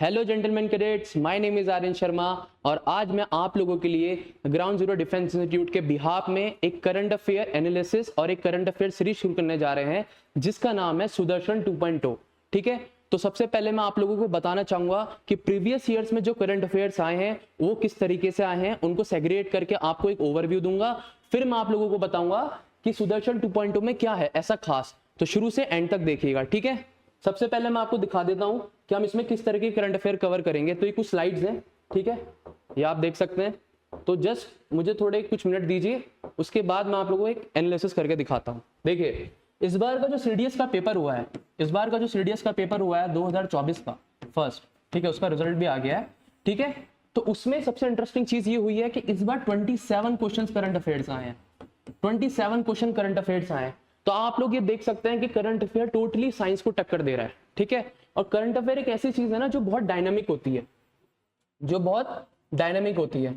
Hello gentleman cadets, my name is Aryan Sharma और आज मैं आप लोगों के लिए ग्राउंड जीरो डिफेंस इंस्टीट्यूट के बिहाफ में एक करंट अफेयर एनालिसिस और एक करंट अफेयर सीरीज शुरू करने जा रहे हैं जिसका नाम है सुदर्शन 2.0। ठीक है, तो सबसे पहले मैं आप लोगों को बताना चाहूंगा कि प्रीवियस ईयर्स में जो करंट अफेयर्स आए हैं वो किस तरीके से आए हैं, उनको सेग्रीगेट करके आपको एक ओवरव्यू दूंगा। फिर मैं आप लोगों को बताऊंगा कि सुदर्शन 2.0 में क्या है ऐसा खास। तो शुरू से एंड तक देखिएगा। ठीक है, सबसे पहले मैं आपको दिखा देता हूं कि हम इसमें किस तरह के करंट अफेयर कवर करेंगे। तो ये कुछ स्लाइड्स हैं, ठीक है, ये आप देख सकते हैं। तो जस्ट मुझे थोड़े कुछ मिनट दीजिए, उसके बाद मैं आप लोगों को एक एनालिसिस करके दिखाता हूं। देखिए, इस बार का जो सीडीएस का पेपर हुआ है, इस बार का जो सीडीएस का पेपर हुआ है 2024 का फर्स्ट, ठीक है, उसका रिजल्ट भी आ गया है। ठीक है, तो उसमें सबसे इंटरेस्टिंग चीज ये हुई है कि इस बार 27 क्वेश्चन करंट अफेयर्स आए हैं। 27 क्वेश्चन करंट अफेयर्स आए हैं। तो आप लोग ये देख सकते हैं कि करंट अफेयर टोटली साइंस को टक्कर दे रहा है। ठीक है, और करंट अफेयर एक ऐसी चीज है ना जो बहुत डायनामिक होती है, जो बहुत डायनामिक होती है।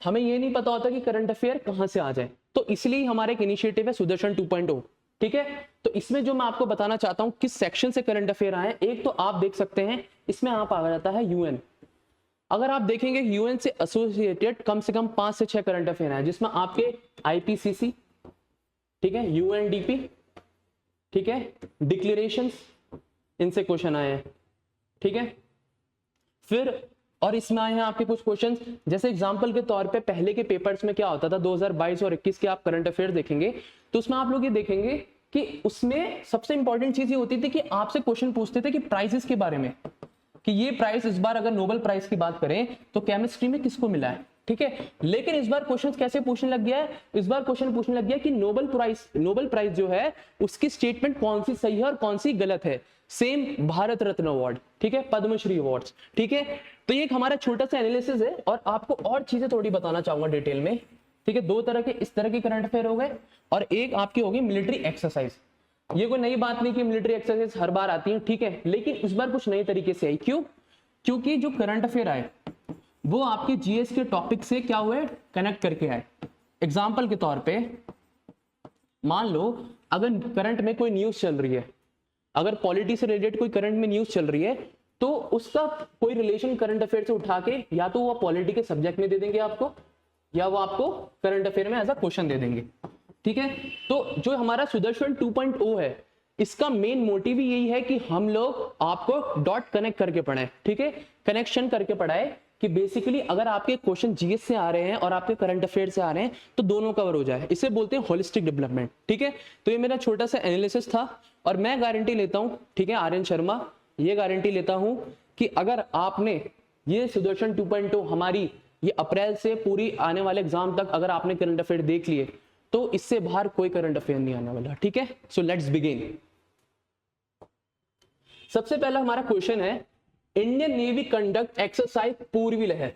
हमें ये नहीं पता होता कि करंट अफेयर कहां से आ जाए, तो इसलिए हमारा एक इनिशिएटिव है सुदर्शन 2.0। ठीक है, तो इसमें जो मैं आपको बताना चाहता हूं किस सेक्शन से करंट अफेयर आए, एक तो आप देख सकते हैं इसमें आप आ जाता है यूएन। अगर आप देखेंगे यूएन से एसोसिएटेड कम से कम 5 से 6 करंट अफेयर हैं, जिसमें आपके आईपीसीसी, ठीक है, यूएनडीपी, ठीक है, डिक्लेरेशंस, इनसे क्वेश्चन आए हैं। ठीक है, फिर और इसमें आए हैं आपके कुछ क्वेश्चंस, जैसे एग्जांपल के तौर पे पहले के पेपर्स में क्या होता था 2022 और 21 के आप करंट अफेयर देखेंगे तो उसमें आप लोग ये देखेंगे कि उसमें सबसे इंपॉर्टेंट चीज ये होती थी कि आपसे क्वेश्चन पूछते थे कि प्राइसेस के बारे में, कि ये प्राइस इस बार अगर नोबेल प्राइज की बात करें तो केमिस्ट्री में किसको मिला है। ठीक है, लेकिन इस बार क्वेश्चन कैसे पूछने लग गया है, इस बार क्वेश्चन पूछने लग गया कि नोबेल प्राइज जो है उसकी स्टेटमेंट कौन सी सही है और कौन सी गलत है। सेम भारत रत्न अवार्ड, ठीक है, पद्मश्री अवार्ड्स। ठीक है, तो ये एक हमारा छोटा सा एनालिसिस है और आपको और चीजें थोड़ी बताना चाहूंगा डिटेल में। ठीक है, दो तरह के इस तरह के करंट अफेयर हो गए और एक आपकी होगी मिलिट्री एक्सरसाइज। ये कोई नई बात नहीं कि मिलिट्री एक्सरसाइज हर बार आती है, ठीक है, लेकिन इस बार कुछ नई तरीके से आई। क्यों? क्योंकि जो करंट अफेयर आए वो आपके जीएस के टॉपिक से क्या हुए, कनेक्ट करके आए। एग्जाम्पल के तौर पे मान लो अगर करंट में कोई न्यूज चल रही है, अगर पॉलिटी से रिलेटेड कोई करंट में न्यूज चल रही है तो उसका कोई रिलेशन करंट अफेयर से उठा के या तो वो पॉलिटी के सब्जेक्ट में दे देंगे आपको, या वो आपको करंट अफेयर में एज अ क्वेश्चन दे देंगे। ठीक है, तो जो हमारा सुदर्शन 2.0 है इसका मेन मोटिव ही यही है कि हम लोग आपको डॉट कनेक्ट करके पढ़ाएं। ठीक है, कनेक्शन करके पढ़ाए कि बेसिकली अगर आपके क्वेश्चन जीएस से आ रहे हैं और आपके करंट अफेयर से आ रहे हैं तो दोनों कवर हो जाए। इसे बोलते हैं होलिस्टिक डेवलपमेंट। ठीक है, तो ये मेरा छोटा सा एनालिसिस था और मैं गारंटी लेता हूं, ठीक है, आर्यन शर्मा, ये गारंटी लेता हूं कि अगर आपने ये सुदर्शन 2.0 हमारी ये अप्रैल से पूरी आने वाले एग्जाम तक अगर आपने करंट अफेयर देख लिए तो इससे बाहर कोई करंट अफेयर नहीं आने वाला। ठीक है, सो लेट्स बिगिन। सबसे पहला हमारा क्वेश्चन है, Indian navy conduct exercise Purvi Lahar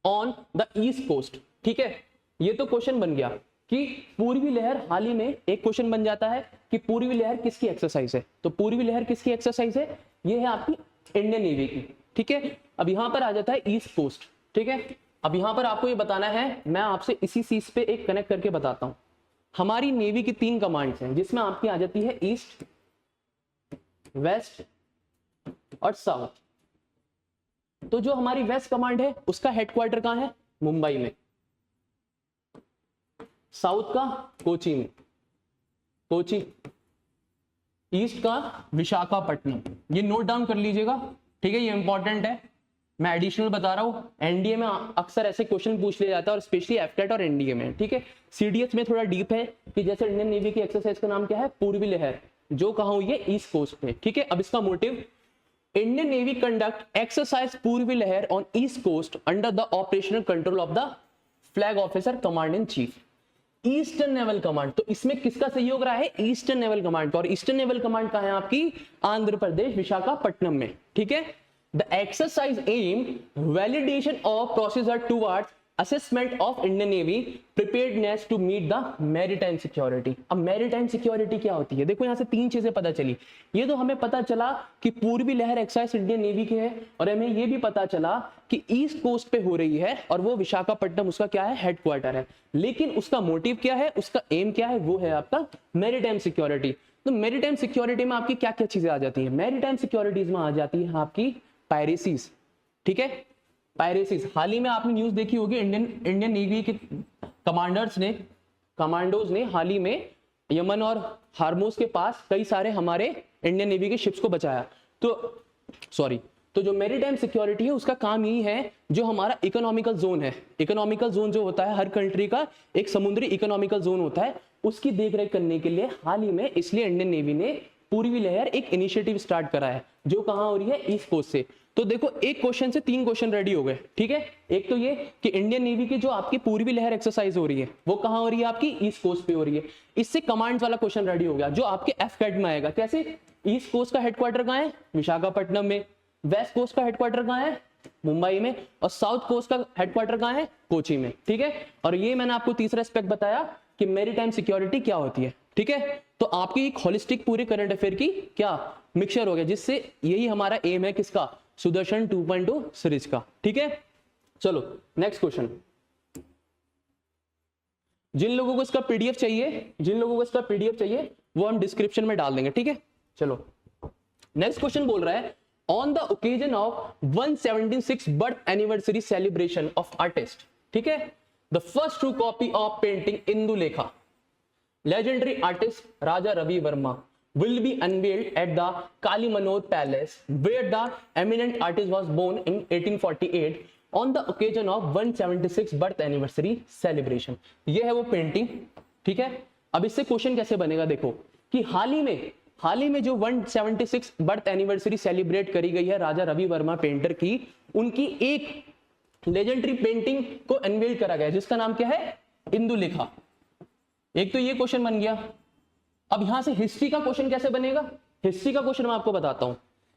on the east coast. ठीक है, ये तो क्वेश्चन बन गया कि पूर्वी लहर, हाल ही में एक क्वेश्चन बन जाता है कि पूर्वी लहर किसकी एक्सरसाइज है। तो पूर्वी लहर किसकी एक्सरसाइज है, ये है आपकी इंडियन नेवी की। ठीक है, अब यहां पर आ जाता है ईस्ट कोस्ट। ठीक है, अब यहां पर आपको ये बताना है, मैं आपसे इसी चीज पे एक कनेक्ट करके बताता हूं। हमारी नेवी की 3 कमांड्स हैं जिसमें आपकी आ जाती है ईस्ट, वेस्ट और साउथ। तो जो हमारी वेस्ट कमांड है उसका हेडक्वार्टर कहां है, मुंबई में। साउथ का कोची में, कोची। ईस्ट का विशाखापट्टनम। ये नोट डाउन कर लीजिएगा, ठीक है, ये इंपॉर्टेंट है, मैं एडिशनल बता रहा हूं। एनडीए में अक्सर ऐसे क्वेश्चन पूछ लिया जाता है और स्पेशली एफटेट और एनडीए में। ठीक है, सीडीएस में थोड़ा डीप है कि जैसे इंडियन नेवी की एक्सरसाइज का नाम क्या है, पूर्वी लहर, जो कहां हुई है, ईस्ट कोस्ट पे। ठीक है, अब इसका motive, Indian navy conduct exercise Purvi Lahar on east coast under the operational control of the flag officer command in chief, eastern naval command. तो इसमें किसका सहयोग रहा है, ईस्टर्न नेवल कमांड का। और ईस्टर्न नेवल कमांड कहां है आपकी, आंध्र प्रदेश, विशाखापट्टनम में। ठीक है, the exercise aim validation of procedure towards assessment of Indian navy preparedness to meet the maritime security. अब मैरीटाइम सिक्योरिटी क्या होती है, देखो यहां से 3 चीजें पता चली। ये तो हमें पता चला कि पूर्वी लहर एक्सरसाइज इंडियन नेवी की है, और हमें ये भी पता चला कि ईस्ट कोस्ट पे हो रही है और वो विशाखापट्टनम उसका क्या है, हेडक्वार्टर है। लेकिन उसका मोटिव क्या है, उसका एम क्या है, वो है आपका मैरीटाइम सिक्योरिटी। तो मैरीटाइम सिक्योरिटी में आपकी क्या क्या चीजें आ जाती है, मैरीटाइम सिक्योरिटीज में आ जाती है आपकी पायरेसीज, ठीक है, पायरेसीज। हाल ही में आपने न्यूज देखी होगी, इंडियन नेवी के कमांडोज ने हाल ही में यमन और हार्मोज के पास कई सारे हमारे इंडियन नेवी के शिप्स को बचाया। तो जो मैरीटाइम सिक्योरिटी है उसका काम यही है, जो हमारा इकोनॉमिकल जोन है, इकोनॉमिकल जोन जो होता है हर कंट्री का एक समुद्री इकोनॉमिकल जोन होता है, उसकी देखरेख करने के लिए हाल ही में इसलिए इंडियन नेवी ने पूर्वी लहर एक इनिशिएटिव स्टार्ट करा है, जो कहां हो रही है, ईस्ट कोस्ट से। तो देखो एक क्वेश्चन से 3 क्वेश्चन रेडी हो गए, ठीक है। एक तो ये कि इंडियन नेवी की जो आपकी पूर्वी लहर एक्सरसाइज हो रही है वो कहां हो रही है, आपकी ईस्ट कोस्ट पे हो रही है। इससे कमांड्स वाला क्वेश्चन रेडी हो गया, जो आपके एफकेट में आएगा। कैसे? ईस्ट कोस्ट का हेडक्वार्टर कहां है, विशाखापट्टनम में। वेस्ट कोस्ट का हेडक्वार्टर कहां है, मुंबई में। और साउथ कोस्ट का हेडक्वार्टर कहां है, कोची में, ठीक है। और ये मैंने आपको तीसरा एस्पेक्ट बताया कि मैरीटाइम सिक्योरिटी क्या होती है, ठीक है। तो आपकी एक होलिस्टिक पूरे करंट अफेयर की क्या मिक्सचर हो गया, जिससे यही हमारा एम है किसका, सुदर्शन 2.0 सीरीज का, ठीक है। चलो नेक्स्ट क्वेश्चन। जिन लोगों को इसका पीडीएफ चाहिए वो हम डिस्क्रिप्शन में डाल देंगे, ठीक है। चलो नेक्स्ट क्वेश्चन बोल रहा है, on the occasion of 176 birth anniversary celebration of artist, ठीक है, the first true copy of painting Indulekha legendary artist Raja Ravi Verma will be unveiled at the Kali Manor Palace, where the eminent artist was born in 1848 on the occasion of 176 birth anniversary celebration। ये है वो painting, ठीक है। अब इससे question कैसे बनेगा, देखो कि हाल ही में जो 176 बर्थ एनिवर्सरी सेलिब्रेट करी गई है राजा रवि वर्मा पेंटर की, उनकी एक लेजेंडरी पेंटिंग को अनवेल करा गया जिसका नाम क्या है, इंदुलेखा। एक तो ये क्वेश्चन बन गया। अब यहां से हिस्ट्री का क्वेश्चन कैसे बनेगा, हिस्ट्री का क्वेश्चन मैं आपको बताता हूं।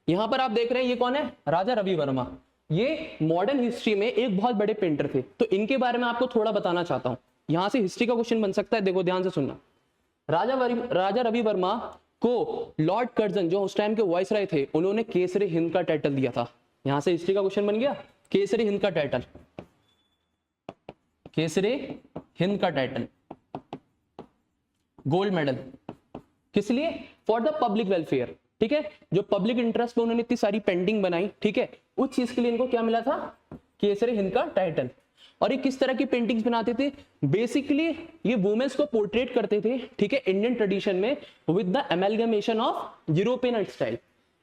यहां पर आप देख रहे हैं ये कौन है, राजा रवि वर्मा। ये मॉडर्न हिस्ट्री में एक बहुत बड़े पेंटर थे, तो इनके बारे में आपको थोड़ा बताना चाहता हूं। यहां से हिस्ट्री का क्वेश्चन बन सकता है, देखो ध्यान से सुनना। राजा रवि वर्मा को लॉर्ड कर्जन जो उस टाइम के वाइसराय थे, उन्होंने केसरी हिंद का टाइटल दिया था। यहां से हिस्ट्री का क्वेश्चन बन गया, केसरी हिंद का टाइटल, केसरी हिंद का टाइटल, गोल्ड मेडल, किस लिए, फॉर द पब्लिक वेलफेयर, ठीक है। जो पब्लिक इंटरेस्ट में उन्होंने इतनी सारी पेंटिंग बनाई, ठीक है, उस चीज के लिए इनको क्या मिला था, केसरी हिंद का टाइटल। और ये किस तरह की पेंटिंग्स बनाते थे, बेसिकली ये वुमेन्स को पोर्ट्रेट करते थे, ठीक है, इंडियन ट्रेडिशन में with the amalgamation of European art style,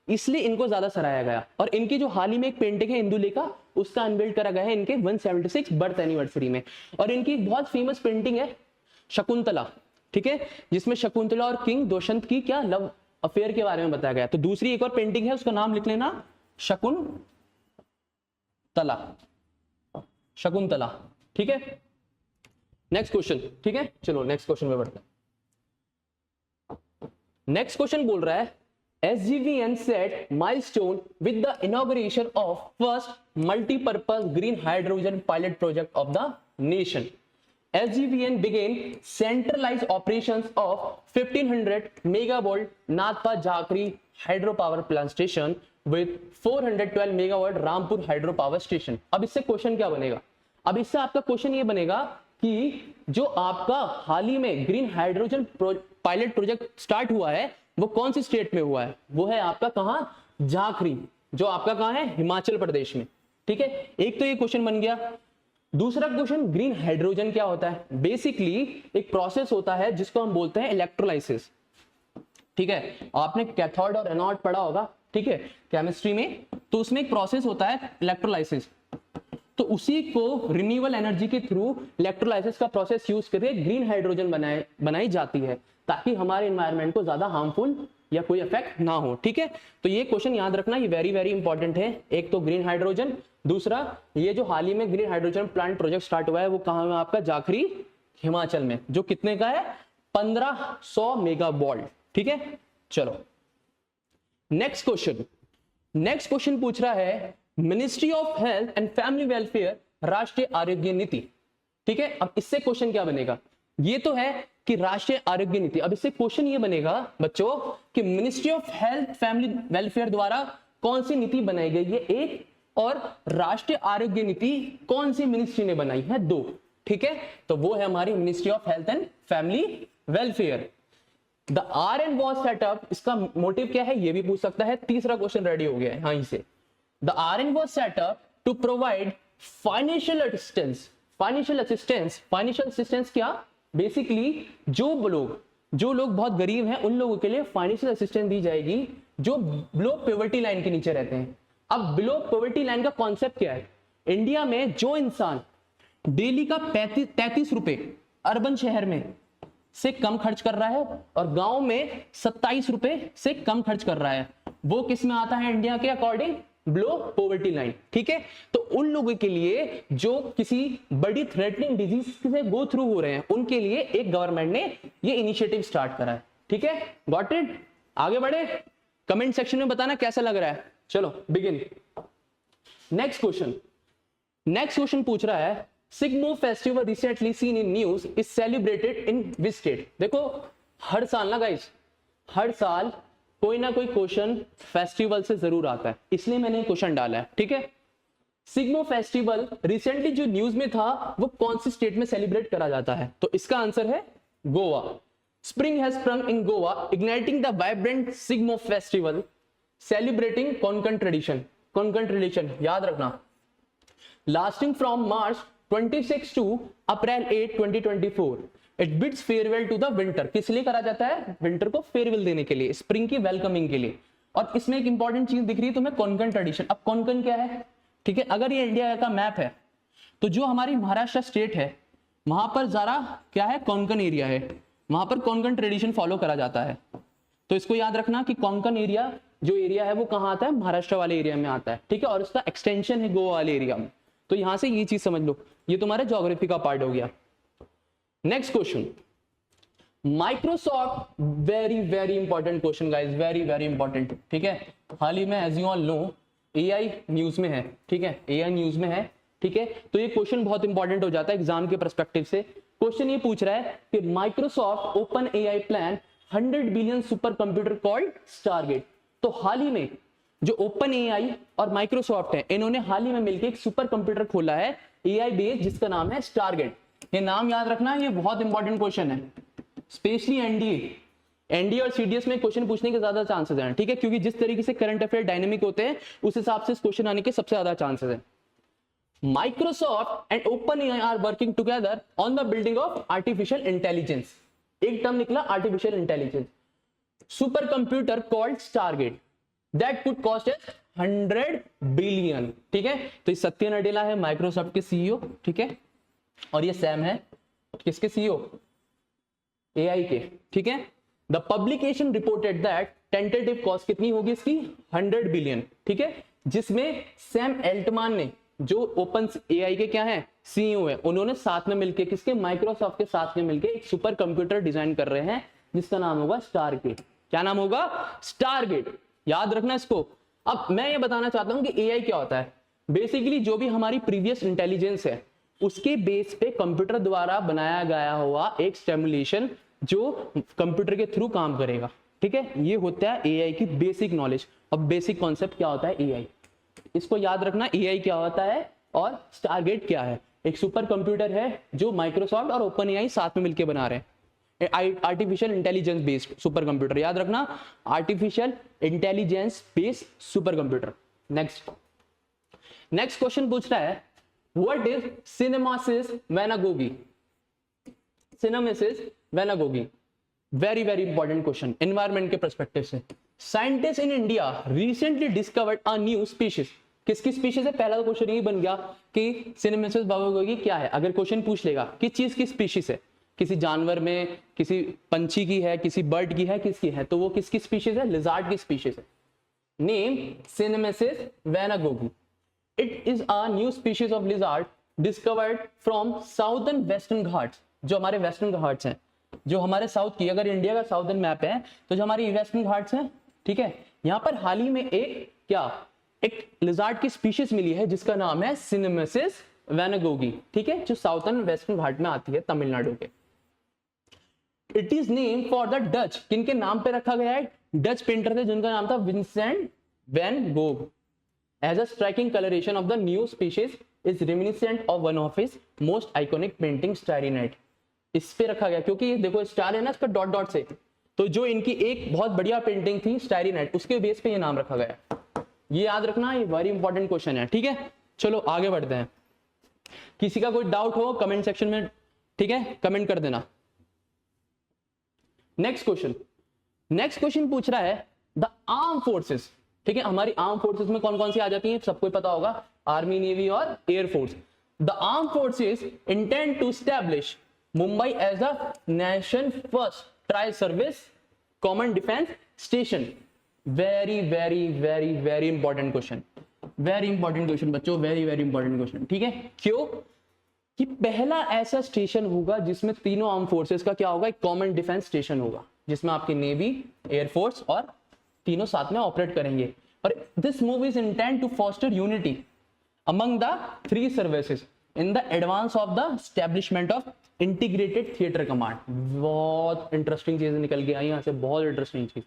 इसलिए इनको ज्यादा सराहा गया। और इनकी जो हाल ही में एक पेंटिंग है इंदुलेखा, उसका अनवेल करा गया है इनके 176 बर्थ एनिवर्सरी में। और इनकी एक बहुत फेमस पेंटिंग है शकुंतला, ठीक है, जिसमें शकुंतला और किंग दुष्यंत की क्या लव अफेयर के बारे में बताया गया। तो दूसरी एक और पेंटिंग है, उसका नाम लिख लेना, शकुंतला, ठीक है। नेक्स्ट क्वेश्चन, ठीक है, चलो नेक्स्ट क्वेश्चन में बढ़ते हैं। नेक्स्ट क्वेश्चन बोल रहा है, SGVN set milestone with the inauguration of first multi-purpose green hydrogen pilot project of the nation. SGVN began centralized operations of 1500 megawatt Nathpa Jhakri hydropower plant station with 412 megawatt Rampur hydropower station। अब इससे question क्या बनेगा, अब इससे आपका question ये बनेगा कि जो आपका हाल ही में green hydrogen pilot project start हुआ है वो कौन सी स्टेट में हुआ है, वो है आपका कहां, झाकरी, जो आपका कहां है, हिमाचल प्रदेश में, ठीक है। एक तो ये क्वेश्चन बन गया। दूसरा क्वेश्चन, ग्रीन हाइड्रोजन क्या होता है, बेसिकली एक प्रोसेस होता है जिसको हम बोलते हैं इलेक्ट्रोलाइसिस, ठीक है। आपने कैथोड और एनोड पढ़ा होगा, ठीक है, केमिस्ट्री में, तो उसमें एक प्रोसेस होता है इलेक्ट्रोलाइसिस। तो उसी को रिन्यूएबल एनर्जी के थ्रू इलेक्ट्रोलाइसिस का प्रोसेस यूज करके ग्रीन हाइड्रोजन बनाई जाती है, ताकि हमारे एनवायरनमेंट को ज्यादा हार्मफुल या कोई इफेक्ट ना हो, ठीक है। तो ये क्वेश्चन याद रखना, ये वेरी वेरी इंपॉर्टेंट है। एक तो ग्रीन हाइड्रोजन, दूसरा ये जो हाल ही में green hydrogen plant project start हुआ है वो कहां है, आपका जाखरी, हिमाचल में, जो कितने का है, 1500 मेगावाट, ठीक है। चलो नेक्स्ट क्वेश्चन पूछ रहा है, ministry of health and family welfare राष्ट्रीय आरोग्य नीति, ठीक है। अब इससे क्वेश्चन क्या बनेगा, ये तो है कि राष्ट्रीय आरोग्य नीति। अब इससे क्वेश्चन ये बनेगा बच्चों कि ministry of health family welfare द्वारा कौन सी नीति बनाई गई है, एक, और राष्ट्रीय आरोग्य नीति कौन सी मिनिस्ट्री ने बनाई है, दो, ठीक है। तो वो है हमारी ministry of health and family welfare. The R and was setup, इसका मोटिव क्या है ये भी पूछ सकता है। तीसरा क्वेश्चन रेडी हो गया है, हाँ, इसे the RN was set up to provide financial assistance. Financial assistance क्या? बेसिकली जो लोग बहुत गरीब हैं उन लोगों के लिए फाइनेंशियल असिस्टेंस दी जाएगी जो बिलो पॉवर्टी लाइन के नीचे रहते हैं। अब बिलो पॉवर्टी लाइन का कॉन्सेप्ट क्या है? इंडिया में जो इंसान डेली का 33 रुपए अर्बन शहर में से कम खर्च कर रहा है और गांव में 27 रुपए से कम खर्च कर रहा है, वो किस में आता है इंडिया के अकॉर्डिंग? Below poverty line. ठीक है, तो उन लोगों के लिए जो किसी बड़ी थ्रेटनिंग डिजीज से गो थ्रू हो रहे हैं उनके लिए एक गवर्नमेंट ने ये इनिशिएटिव स्टार्ट करा है। ठीक है, गॉट इट? आगे बढ़े, कमेंट सेक्शन में बताना कैसा लग रहा है। चलो बिगिन। नेक्स्ट क्वेश्चन पूछ रहा है Shigmo festival recently seen in news is celebrated in which state? देखो हर साल ना गाइस, हर साल कोई ना कोई क्वेश्चन फेस्टिवल से जरूर आता है, इसलिए मैंने क्वेश्चन डाला है। ठीक है, सिग्मो फेस्टिवल रिसेंटली जो न्यूज में था वो कौन सी स्टेट में सेलिब्रेट करा जाता है? तो इसका आंसर है Goa. Spring has sprung in Goa igniting the vibrant Shigmo festival celebrating Konkan tradition याद रखना, lasting from March 26 to April 8 2024। It bids farewell to the winter. किस लिए करा जाता है? विंटर को फेयरवेल देने के लिए, स्प्रिंग की वेलकमिंग के लिए। और इसमें एक इंपॉर्टेंट चीज दिख रही है तुम्हें, कोंकण ट्रेडिशन। अब कोंकण क्या है? ठीक है, अगर ये इंडिया का मैप है तो जो हमारी महाराष्ट्र स्टेट है वहां पर जरा क्या है? कोंकण एरिया है, वहां पर कोंकण ट्रेडिशन फॉलो करा जाता है। तो इसको याद रखना कि कोंकण एरिया जो एरिया है वो कहां आता है? महाराष्ट्र वाले एरिया में आता है। ठीक है, और उसका एक्सटेंशन है गोवा वाले एरिया में। तो यहां से ये चीज समझ लो, ये तुम्हारे ज्योग्राफी का पार्ट हो गया। Next question, Microsoft, very important question guys, very important. ठीक है, हाल ही में as you all know AI news में है। ठीक है, AI न्यूज में है। ठीक है, तो ये क्वेश्चन बहुत इंपॉर्टेंट हो जाता है एग्जाम के पर्सपेक्टिव से। क्वेश्चन ये पूछ रहा है कि Microsoft open AI plan 100 billion super computer called Stargate. तो हाल ही में जो ओपन AI और माइक्रोसॉफ्ट है, इन्होंने हाल ही में मिलकर एक सुपर कंप्यूटर खोला है AI बेस्ड, जिसका नाम है स्टारगेट। ये नाम याद रखना, ये बहुत इंपॉर्टेंट क्वेश्चन है, स्पेशली एनडीए और सीडीएस में क्वेश्चन पूछने के ज्यादा चांसेस हैं। ठीक है, क्योंकि जिस तरीके से करंट अफेयर डायनेमिक होते हैं उस हिसाब से इस क्वेश्चन आने के सबसे ज्यादा चांसेस हैं। Microsoft and open AI are working together on the building of artificial intelligence. एक टर्म निकला artificial intelligence, super computer called Stargate that could cost as 100 billion. ठीक है, तो ये सत्य नडेला है माइक्रोसॉफ्ट के सीईओ। ठीक है, और ये सैम है किसके? सीईओ, AI के। ठीक है, the publication reported that tentative cost कितनी होगी इसकी? 100 बिलियन। ठीक है, जिसमें सैम एल्टमान ने, जो ओपन AI के क्या है? सीईओ है, उन्होंने साथ में मिलकर, किसके? माइक्रोसॉफ्ट के साथ में मिलकर एक सुपर कंप्यूटर डिजाइन कर रहे हैं जिसका नाम होगा स्टारगेट। क्या नाम होगा? स्टारगेट। याद रखना इसको। अब मैं ये बताना चाहता हूं कि AI क्या होता है। बेसिकली जो भी हमारी प्रीवियस इंटेलिजेंस है उसके बेस पे कंप्यूटर द्वारा बनाया गया हुआ एक स्टिमुलेशन जो कंप्यूटर के थ्रू काम करेगा। ठीक है, ये होता है AI की बेसिक नॉलेज। अब बेसिक कॉन्सेप्ट क्या होता है AI, इसको याद रखना। AI क्या होता है और स्टारगेट क्या है? एक सुपर कंप्यूटर है जो माइक्रोसॉफ्ट और ओपन AI साथ में मिलकर बना रहे हैं, artificial intelligence based super computer. याद रखना, artificial intelligence based super computer. Next question पूछ रहा है व्हाट इज सिनेमासिस वैनागोगी? सिनेमासिस vangoghi, very important question environment के पर्सपेक्टिव से। Scientist in India recently discovered a new species. किसकी स्पीशीज है? पहला क्वेश्चन यही बन गया कि सिनेमासिस वैनागोगी क्या है। अगर क्वेश्चन पूछ लेगा किस चीज की स्पीशीज है, किसी जानवर में, किसी पंछी की है, किसी बर्ड की है, किसकी है, तो वो किसकी स्पीशीज है? लिजार्ड की स्पीशीज है। नेम सिनेमासिस vangoghi. It is a new species of lizard discovered from southern western Ghats. जो हमारे वेस्टर्न घाट्स हैं, जो हमारे साउथ की, अगर इंडिया का साउथर्न मैप है तो जो हमारी वेस्टर्न घाट्स हैं, ठीक है, यहां पर हाल ही में एक लिजार्ड की स्पीशीज मिली है जिसका नाम है सिनेमासिस वैनागोगी। ठीक है, जो साउथर्न वेस्टर्न घाट में आती है तमिलनाडु के। It is name for the Dutch. किनके नाम पे रखा गया है? डच पेंटर थे जिनका नाम था Vincent van Gogh. As a striking coloration of the new species is reminiscent of one of his most iconic painting starry night. इस पे रखा गया क्योंकि ये देखो स्टार है ना, इस पर डॉट डॉट से, तो जो इनकी एक बहुत बढ़िया पेंटिंग थी स्टारी नाइट, उसके बेस पे ये नाम रखा गया। ये याद रखना, ये वेरी इंपॉर्टेंट क्वेश्चन है, ठीक है। चलो आगे बढ़ते हैं। किसी का कोई डाउट हो कमेंट सेक्शन में, ठीक है, कमेंट कर देना। नेक्स्ट क्वेश्चन पूछ रहा है द आर्म फोर्सेस, ठीक है। हमारी आर्म फोर्सेस में कौन कौन सी आ जाती हैं, सबको पता होगा, आर्मी, नेवी और air force. The armed forces intend to establish Mumbai as a nation first tri service common defence station. Very very very very important question, very important question बच्चों, वेरी वेरी इंपॉर्टेंट क्वेश्चन, ठीक है। क्यों? कि पहला ऐसा station होगा जिसमें तीनों आर्म फोर्सेस का क्या होगा, एक कॉमन डिफेंस स्टेशन होगा, जिसमें आपकी नेवी, एयरफोर्स और तीनों साथ में ऑपरेट करेंगे। और this move is intend to foster unity among the three services in the advance of the establishment of integrated theatre command. बहुत इंटरेस्टिंग चीज निकल के आई यहाँ से, बहुत इंटरेस्टिंग चीज।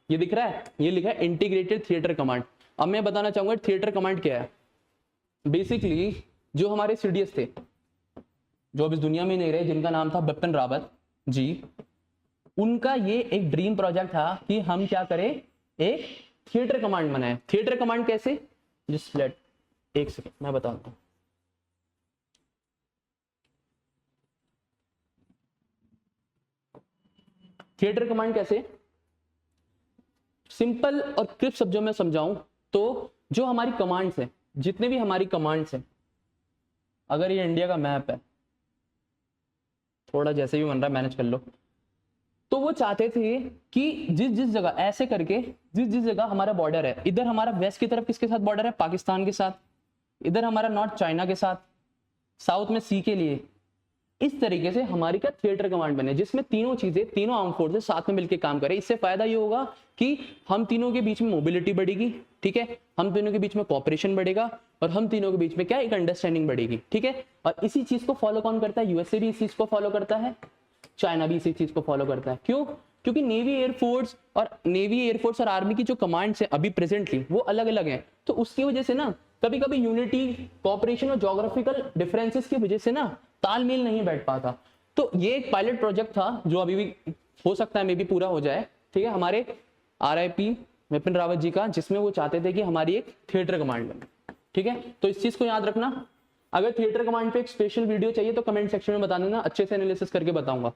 ये दिख रहा है, ये लिखा है इंटीग्रेटेड थिएटर कमांड। अब मैं बताना चाहूंगा थिएटर कमांड क्या है। बेसिकली जो हमारे सीडीएस थे, जो अब इस दुनिया में नहीं रहे, जिनका नाम था बिपिन रावत जी, उनका ये एक ड्रीम प्रोजेक्ट था कि हम क्या करें, एक थिएटर कमांड बनाए। थिएटर कमांड कैसे, जस्ट लेट एक सेकेंड मैं बताता हूं। थिएटर कमांड कैसे, सिंपल और क्रिस्प शब्दों में समझाऊं तो जो हमारी कमांड्स हैं, जितने भी हमारी कमांड्स हैं, अगर ये इंडिया का मैप है, थोड़ा जैसे भी बन रहा है मैनेज कर लो, तो वो चाहते थे कि जिस जिस जगह ऐसे करके, जिस जिस जगह हमारा बॉर्डर है, इधर हमारा वेस्ट की तरफ किसके साथ बॉर्डर है, पाकिस्तान के साथ, इधर हमारा नॉर्थ चाइना के साथ, साउथ में सी के लिए, इस तरीके से हमारी क्या थिएटर कमांड बने, जिसमें तीनों चीजें, तीनों आर्म फोर्सेस साथ में मिलकर काम करें। इससे फायदा ये होगा कि हम तीनों के बीच में मोबिलिटी बढ़ेगी, ठीक है, हम तीनों के बीच में कोऑपरेशन बढ़ेगा, और हम तीनों के बीच में क्या, एक अंडरस्टैंडिंग बढ़ेगी, ठीक है। और इसी चीज को फॉलो कौन करता है, यूएसए भी इस चीज को फॉलो करता है, चाइना भी इसी चीज को फॉलो करता है। क्यों? क्योंकि नेवी एयरफोर्स और आर्मी की जो कमांड्स है अभी प्रेजेंटली वो अलग अलग हैं, तो उसकी वजह से ना कभी कभी यूनिटी, कोऑपरेशन और ज्योग्राफिकल डिफरेंसेस की वजह से ना तालमेल नहीं बैठ पाता। तो ये एक पायलट प्रोजेक्ट था जो अभी भी हो सकता है मे भी पूरा हो जाए, ठीक है, हमारे RIP बिपिन रावत जी का, जिसमें वो चाहते थे कि हमारी एक थिएटर कमांड बने, ठीक है। तो इस चीज को याद रखना। अगर थिएटर कमांड पे एक स्पेशल वीडियो चाहिए तो कमेंट सेक्शन में बता देना, अच्छे से एनालिसिस करके बताऊंगा।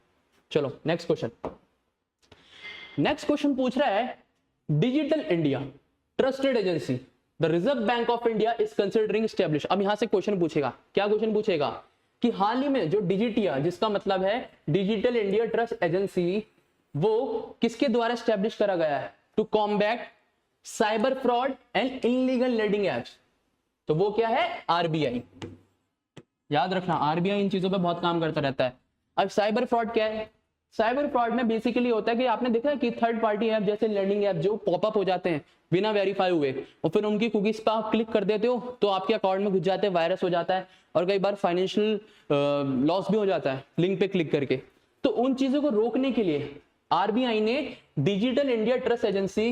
चलो नेक्स्ट क्वेश्चन पूछ रहा है digital India trusted agency the reserve bank of India is considering establish. अब यहां से क्वेश्चन पूछेगा, क्या क्वेश्चन पूछेगा कि हाल ही में जो डिजिटिया, जिसका मतलब है डिजिटल इंडिया ट्रस्ट एजेंसी, वो किसके द्वारा एस्टैब्लिश करा गया है, to combat cyber fraud and illegal lending apps. तो वो क्या है, RBI। याद रखना, RBI इन चीजों पे बहुत काम करता रहता है। अब साइबर फ्रॉड क्या है, साइबर फ्रॉड में बेसिकली होता है कि आपने देखा है कि थर्ड पार्टी ऐप जैसे लर्निंग ऐप जो पॉपअप हो जाते हैं बिना वेरीफाई हुए, और फिर उनकी कुकीज पर आप क्लिक कर देते हो तो आपके अकाउंट में घुस जाते हैं, वायरस हो जाता है, और कई बार फाइनेंशियल लॉस भी हो जाता है लिंक पे क्लिक करके। तो उन चीजों को रोकने के लिए RBI ने डिजिटल इंडिया ट्रस्ट एजेंसी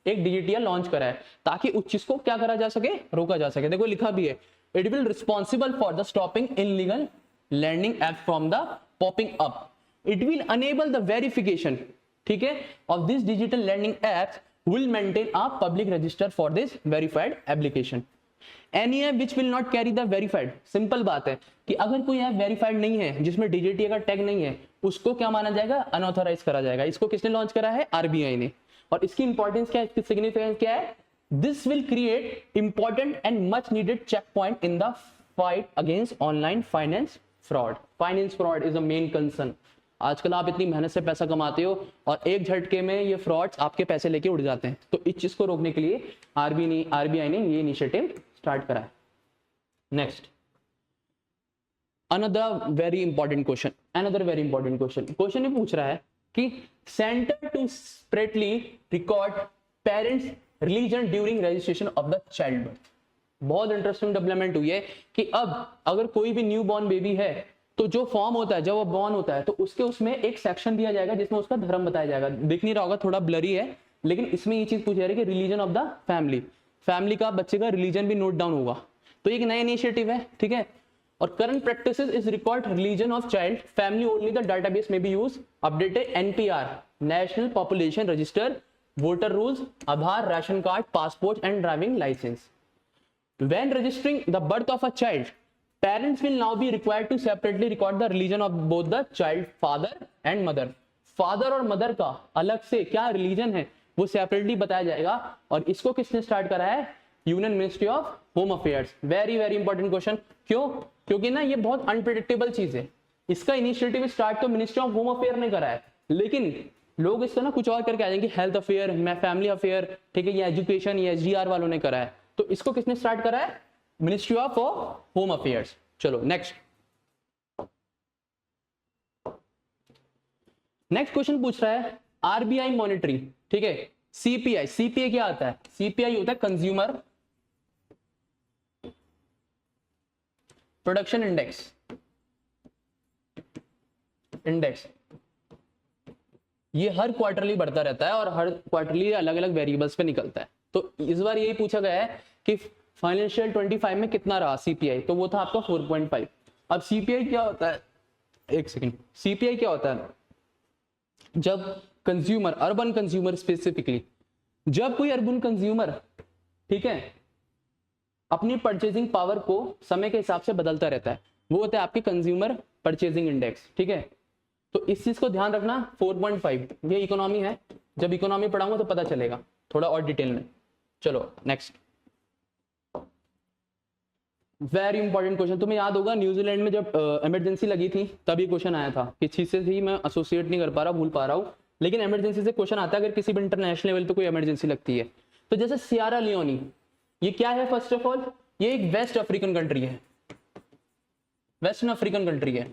एक डिजिटिया लॉन्च करा है, ताकि उस चीज को क्या करा जा सके, रोका जा सके। देखो लिखा भी है, it will responsible for the stopping illegal lending app from the popping up, it will enable the verification, ठीक है, of this digital lending apps, will maintain a public register for this verified application. Any app which will not carry the verified, simple बात है कि अगर कोई app verified नहीं है, जिसमें डिजिटिया का टैग नहीं है, उसको क्या माना जाएगा, अनऑथराइज करा जाएगा। इसको किसने लॉन्च करा है, RBI ने। और इसकी इंपॉर्टेंस क्या है, इसकी सिग्निफिकेंस क्या है, this will create important and much needed check point in the fight against online finance fraud. Finance fraud is a main concern. आजकल आप इतनी मेहनत से पैसा कमाते हो और एक झटके में ये फ्रॉड्स आपके पैसे लेके उड़ जाते हैं। तो इस चीज को रोकने के लिए RBI ने ये इनिशिएटिव स्टार्ट करा है। Next, another very important question ये पूछ रहा है कि centre to separately record parents religion during registration of the child birth. बहुत इंटरेस्टिंग डेवलपमेंट हुई है कि अब अगर कोई भी न्यू बॉर्न बेबी है तो जो फॉर्म होता है, जब वो बॉर्न होता है तो उसके उसमें एक सेक्शन दिया जाएगा जिसमें उसका धर्म बताया जाएगा। दिख नहीं रहा होगा, थोड़ा ब्लरी है, लेकिन इसमें ये चीज पूछी जा रही है कि रिलीजन ऑफ द फैमिली का, बच्चे का रिलीजन भी नोट डाउन होगा। तो एक नया इनिशिएटिव है, ठीक है। और current practices is record religion of child family only the database में be use updated NPR national population register voter rules, Aadhaar, ration card, passport and driving licence. When registering the birth of a child, parents will now be required to separately record the religion of both the child, father and mother. Father और mother का अलग से क्या religion है वो separately बताया जाएगा, और इसको किसने स्टार्ट करा है? Union ministry of home affairs. Very very important question. क्यों? क्योंकि ना ये बहुत अनप्रिडिक्टेबल चीज है। इसका इनिशिएटिव स्टार्ट तो मिनिस्ट्री ऑफ होम अफेयर ने करा है, लेकिन लोग इसका ना कुछ और करके आ जाएंगे, हेल्थ अफेयर, फैमिली अफेयर, ठीक है, ये एजुकेशन, ये एसडीआर वालों ने करा है। तो इसको किसने स्टार्ट करा है? Ministry of home affairs. चलो नेक्स्ट क्वेश्चन पूछ रहा है आरबीआई मॉनिटरी, ठीक है, सीपीआई। सीपीआई क्या आता है? सीपीआई होता है कंज्यूमर प्रोडक्शन इंडेक्स। ये हर क्वार्टरली बढ़ता रहता है और हर क्वार्टरली अलग अलग वेरिएबल्स पे निकलता है। तो इस बार यही पूछा गया है कि फाइनेंशियल 25 में कितना रहा सीपीआई, तो वो था आपका 4.5। अब सीपीआई क्या होता है? एक सेकंड। सीपीआई क्या होता है? जब कंज्यूमर, अर्बन कंज्यूमर स्पेसिफिकली, जब कोई अर्बन कंज्यूमर, ठीक है, अपनी परचेजिंग पावर को समय के हिसाब से बदलता रहता है, वो होता है आपके कंज्यूमर परचेजिंग इंडेक्स, ठीक है। तो इस चीज को ध्यान रखना। 4.5 ये इकोनॉमी है, जब इकोनॉमी पढ़ाऊंगा तो पता चलेगा थोड़ा और डिटेल में। चलो नेक्स्ट, वेरी इंपॉर्टेंट क्वेश्चन। तुम्हें याद होगा न्यूजीलैंड में जब इमरजेंसी लगी थी तब ये क्वेश्चन आया था। कि चीज से ही मैं एसोसिएट नहीं कर पा रहा, भूल पा रहा हूँ, लेकिन इमरजेंसी से क्वेश्चन आता है अगर किसी भी इंटरनेशनल लेवल पे कोई इमरजेंसी लगती है। तो जैसे सियरा लियोनी, ये क्या है? फर्स्ट ऑफ ऑल ये एक वेस्ट अफ्रीकन कंट्री है, वेस्टर्न अफ्रीकन कंट्री है।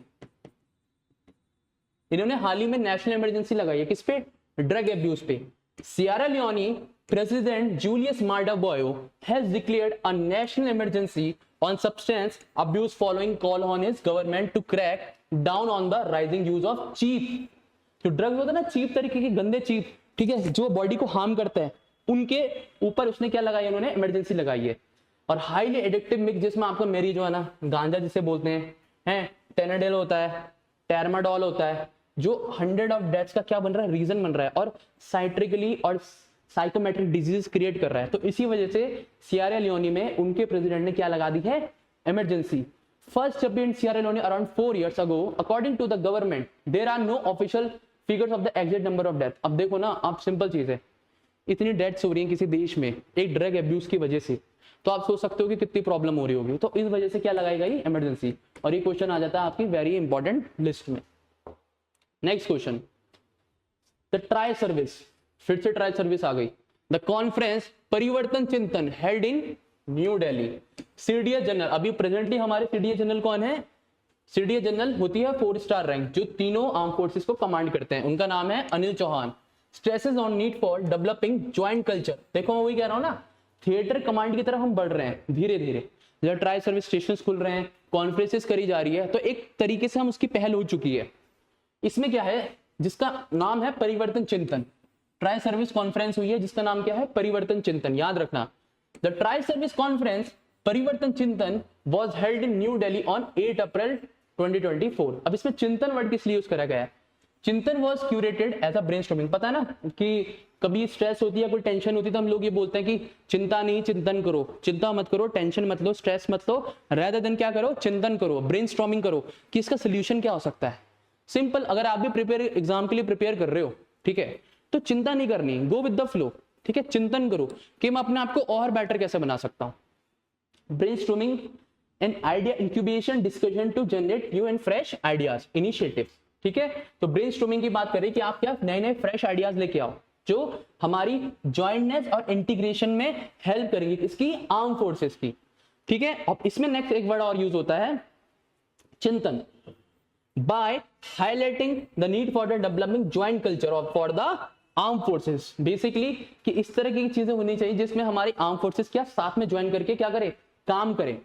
इन्होंने हाल ही में नेशनल इमरजेंसी लगाई है किस पे? ड्रग एब्यूज पे। सियरा लियोनी प्रेसिडेंट जूलियस माडा bio has declared a national emergency on substance abuse following call on his government to crack down on the rising use of cheap, जो drugs होता है ना, चीप तरीके के गंदे cheap, ठीक है, जो बॉडी को हार्म करता है, उनके ऊपर उसने क्या लगाई? उन्होंने इमरजेंसी लगाई है। और हाईली एडिक्टिव मिक्स, जिसमें आपको मैरिजुआना, गांजा जिसे बोलते हैं, टेनाडेल होता है, टेर्माडोल होता है, जो 100 ऑफ डेथ्स का क्या बन रहा है? रीजन बन रहा है, और साइट्रिकली और साइकोमेट्रिक डिजीज क्रिएट कर रहा है। तो इसी वजह से सियरा लियोनी में उनके प्रेसिडेंट ने क्या लगा दी है? इमरजेंसी। फर्स्ट जब in Sierra Leone around 4 years ago, according to the government there are no official figures of the exact number of death. अब देखो ना आप, सिंपल चीज है, इतनी डेथ्स हो रही है किसी देश में एक ड्रग एब्यूज की वजह से, तो आप सोच सकते हो कि कितनी प्रॉब्लम हो रही होगी। तो इस वजह से क्या लगाई गई? इमरजेंसी। और ये क्वेश्चन आ जाता है आपकी वेरी इंपॉर्टेंट लिस्ट में। Next question, the tri service, फिर से ट्राई सर्विस आ गई। द कॉन्फ्रेंस परिवर्तन चिंतन held in new Delhi. CDS general, अभी प्रेजेंटली हमारे सीडीएस जनरल कौन है? सीडीएस जनरल होती है 4 स्टार रैंक, जो तीनों आर्म फोर्सेस को कमांड करते हैं। उनका नाम है Anil Chauhan. Stresses on need for developing joint culture. देखो मैं वही कह रहा हूं ना, थिएटर कमांड की तरफ हम बढ़ रहे हैं धीरे धीरे। जब ट्राई सर्विस स्टेशन खुल रहे हैं, कॉन्फ्रेंसेस करी जा रही है, तो एक तरीके से हम उसकी पहल हो चुकी है। इसमें क्या है? जिसका नाम है परिवर्तन चिंतन। ट्राई सर्विस कॉन्फ्रेंस हुई है जिसका नाम क्या है? परिवर्तन चिंतन। याद रखना, द ट्राई सर्विस कॉन्फ्रेंस परिवर्तन चिंतन was held in new Delhi on 8 अप्रैल 2024। अब इसमें चिंतन वर्ड किस लिए यूज करा गया है? Chintan was curated as a brainstorming. पता है ना कि कभी स्ट्रेस होती है, कोई टेंशन होती है, तो हम लोग ये बोलते हैं कि चिंता नहीं, चिंतन करो, चिंता मत करो, टेंशन मत लो, स्ट्रेस मत लो, rather than क्या करो? चिंतन करो, ब्रेनस्टॉर्मिंग करो कि इसका सोल्यूशन क्या हो सकता है। सिंपल, अगर आप भी प्रिपेयर एग्जाम के लिए प्रिपेयर कर रहे हो, ठीक है, तो चिंता नहीं करनी, गो विद द फ्लो, ठीक है। चिंतन करो कि मैं अपने आप को और बेटर कैसे बना सकता हूं। Brainstorming and idea incubation discussion to generate new and fresh ideas, initiatives, ठीक है। तो ब्रेनस्टॉर्मिंग की बात करें कि आप क्या नए नए फ्रेश आइडियाज लेके आओ जो हमारी ज्वाइंटनेस और इंटीग्रेशन में हेल्प करेंगे, किसकी? आर्म फोर्सेस की, ठीक है। अब इसमें नेक्स्ट एक वर्ड और यूज होता है, चिंतन, by highlighting the need for the developing joint culture of for the arm forces. Basically कि इस तरह की चीजें होनी चाहिए जिसमें हमारी आर्म फोर्सेस क्या साथ में ज्वाइन करके क्या करे? काम करें।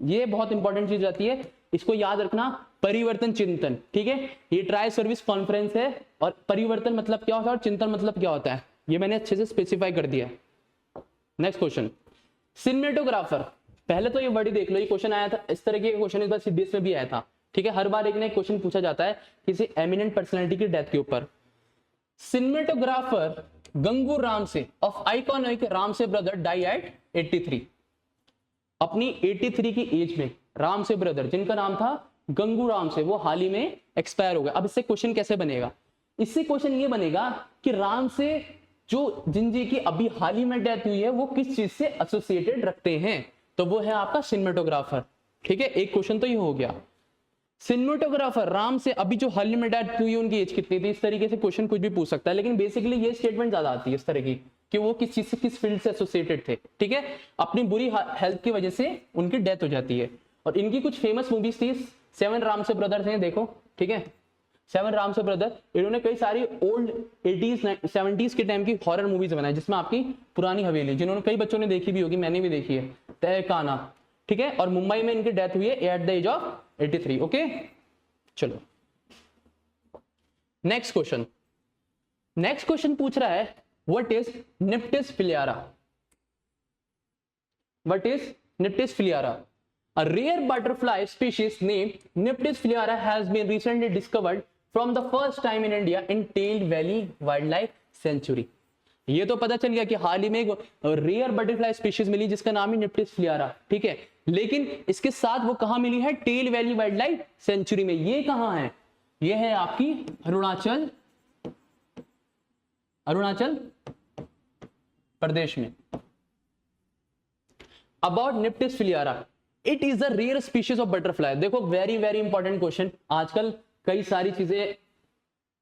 ये बहुत इंपॉर्टेंट चीज आती है, इसको याद रखना। परिवर्तन चिंतन, ठीक है, ये ट्राई सर्विस कॉन्फ्रेंस है, और परिवर्तन मतलब क्या होता है और चिंतन मतलब क्या होता है, ये मैंने अच्छे से स्पेसिफाई कर दिया। Next question, cinematographer. पहले तो ये वर्ड ही देख लो, ये क्वेश्चन आया था, इस तरह के क्वेश्चन इस बार सीडीएस में भी आया था, ठीक है। हर बार एक ना एक क्वेश्चन पूछा जाता है किसी एमिनेंट पर्सनालिटी की डेथ के ऊपर। सिनेमेटोग्राफर गंगू राम से ऑफ आइकॉनिक राम से ब्रदर डाई एट 83। अपनी 83 की एज में राम से ब्रदर जिनका नाम था गंगू राम से, वो हाल ही में एक्सपायर हो गया। अब इससे क्वेश्चन कैसे बनेगा? इससे क्वेश्चन ये बनेगा कि राम से जो जिनजी की अभी हाल ही में डेथ हुई है वो किस चीज से एसोसिएटेड रखते हैं? तो वो है आपका सिनेमेटोग्राफर। ठीक है, एक क्वेश्चन तो ये हो गया। सिनेमेटोग्राफर राम से अभी जो हाल ही में डेथ हुई है उनकी एज कितनी थी? इस तरीके से क्वेश्चन कुछ भी पूछ सकता है, लेकिन बेसिकली ये स्टेटमेंट ज्यादा आती है इस तरह की कि वो किस चीज से, किस फील्ड से एसोसिएटेड थे। ठीक है, अपनी बुरी हेल्थ की वजह से उनकी डेथ हो जाती है। और इनकी कुछ फेमस मूवीज थी, 7 राम से ब्रदर्स हैं, देखो। ठीक है, 7 राम से ब्रदर, इन्होंने कई सारी ओल्ड 80s 70s के टाइम की हॉरर मूवीज बनाई, जिसमें आपकी पुरानी हवेली, जिन्होंने कई बच्चों ने देखी भी होगी, मैंने भी देखी है, तहखाना। ठीक है, और मुंबई में इनकी डेथ हुई है at the age of 83। Okay, चलो नेक्स्ट क्वेश्चन। नेक्स्ट क्वेश्चन पूछ रहा है what is Neptis philyra? What is Neptis philyra? A rare butterfly species named Nyctis filiara has been recently discovered from the first time in India in Tail Valley Wildlife Sanctuary। ये तो पता चल गया कि हाल ही में एक रेयर बटरफ्लाई स्पीशीज मिली जिसका नाम है निप्टिस फिलियारा। ठीक है, लेकिन इसके साथ वो कहां मिली है? Tale valley wildlife sanctuary में। ये कहां है? ये है आपकी अरुणाचल प्रदेश में। About Neptis philyra, it is a rare species of butterfly. देखो, वेरी वेरी इंपॉर्टेंट क्वेश्चन। आजकल कई सारी चीजें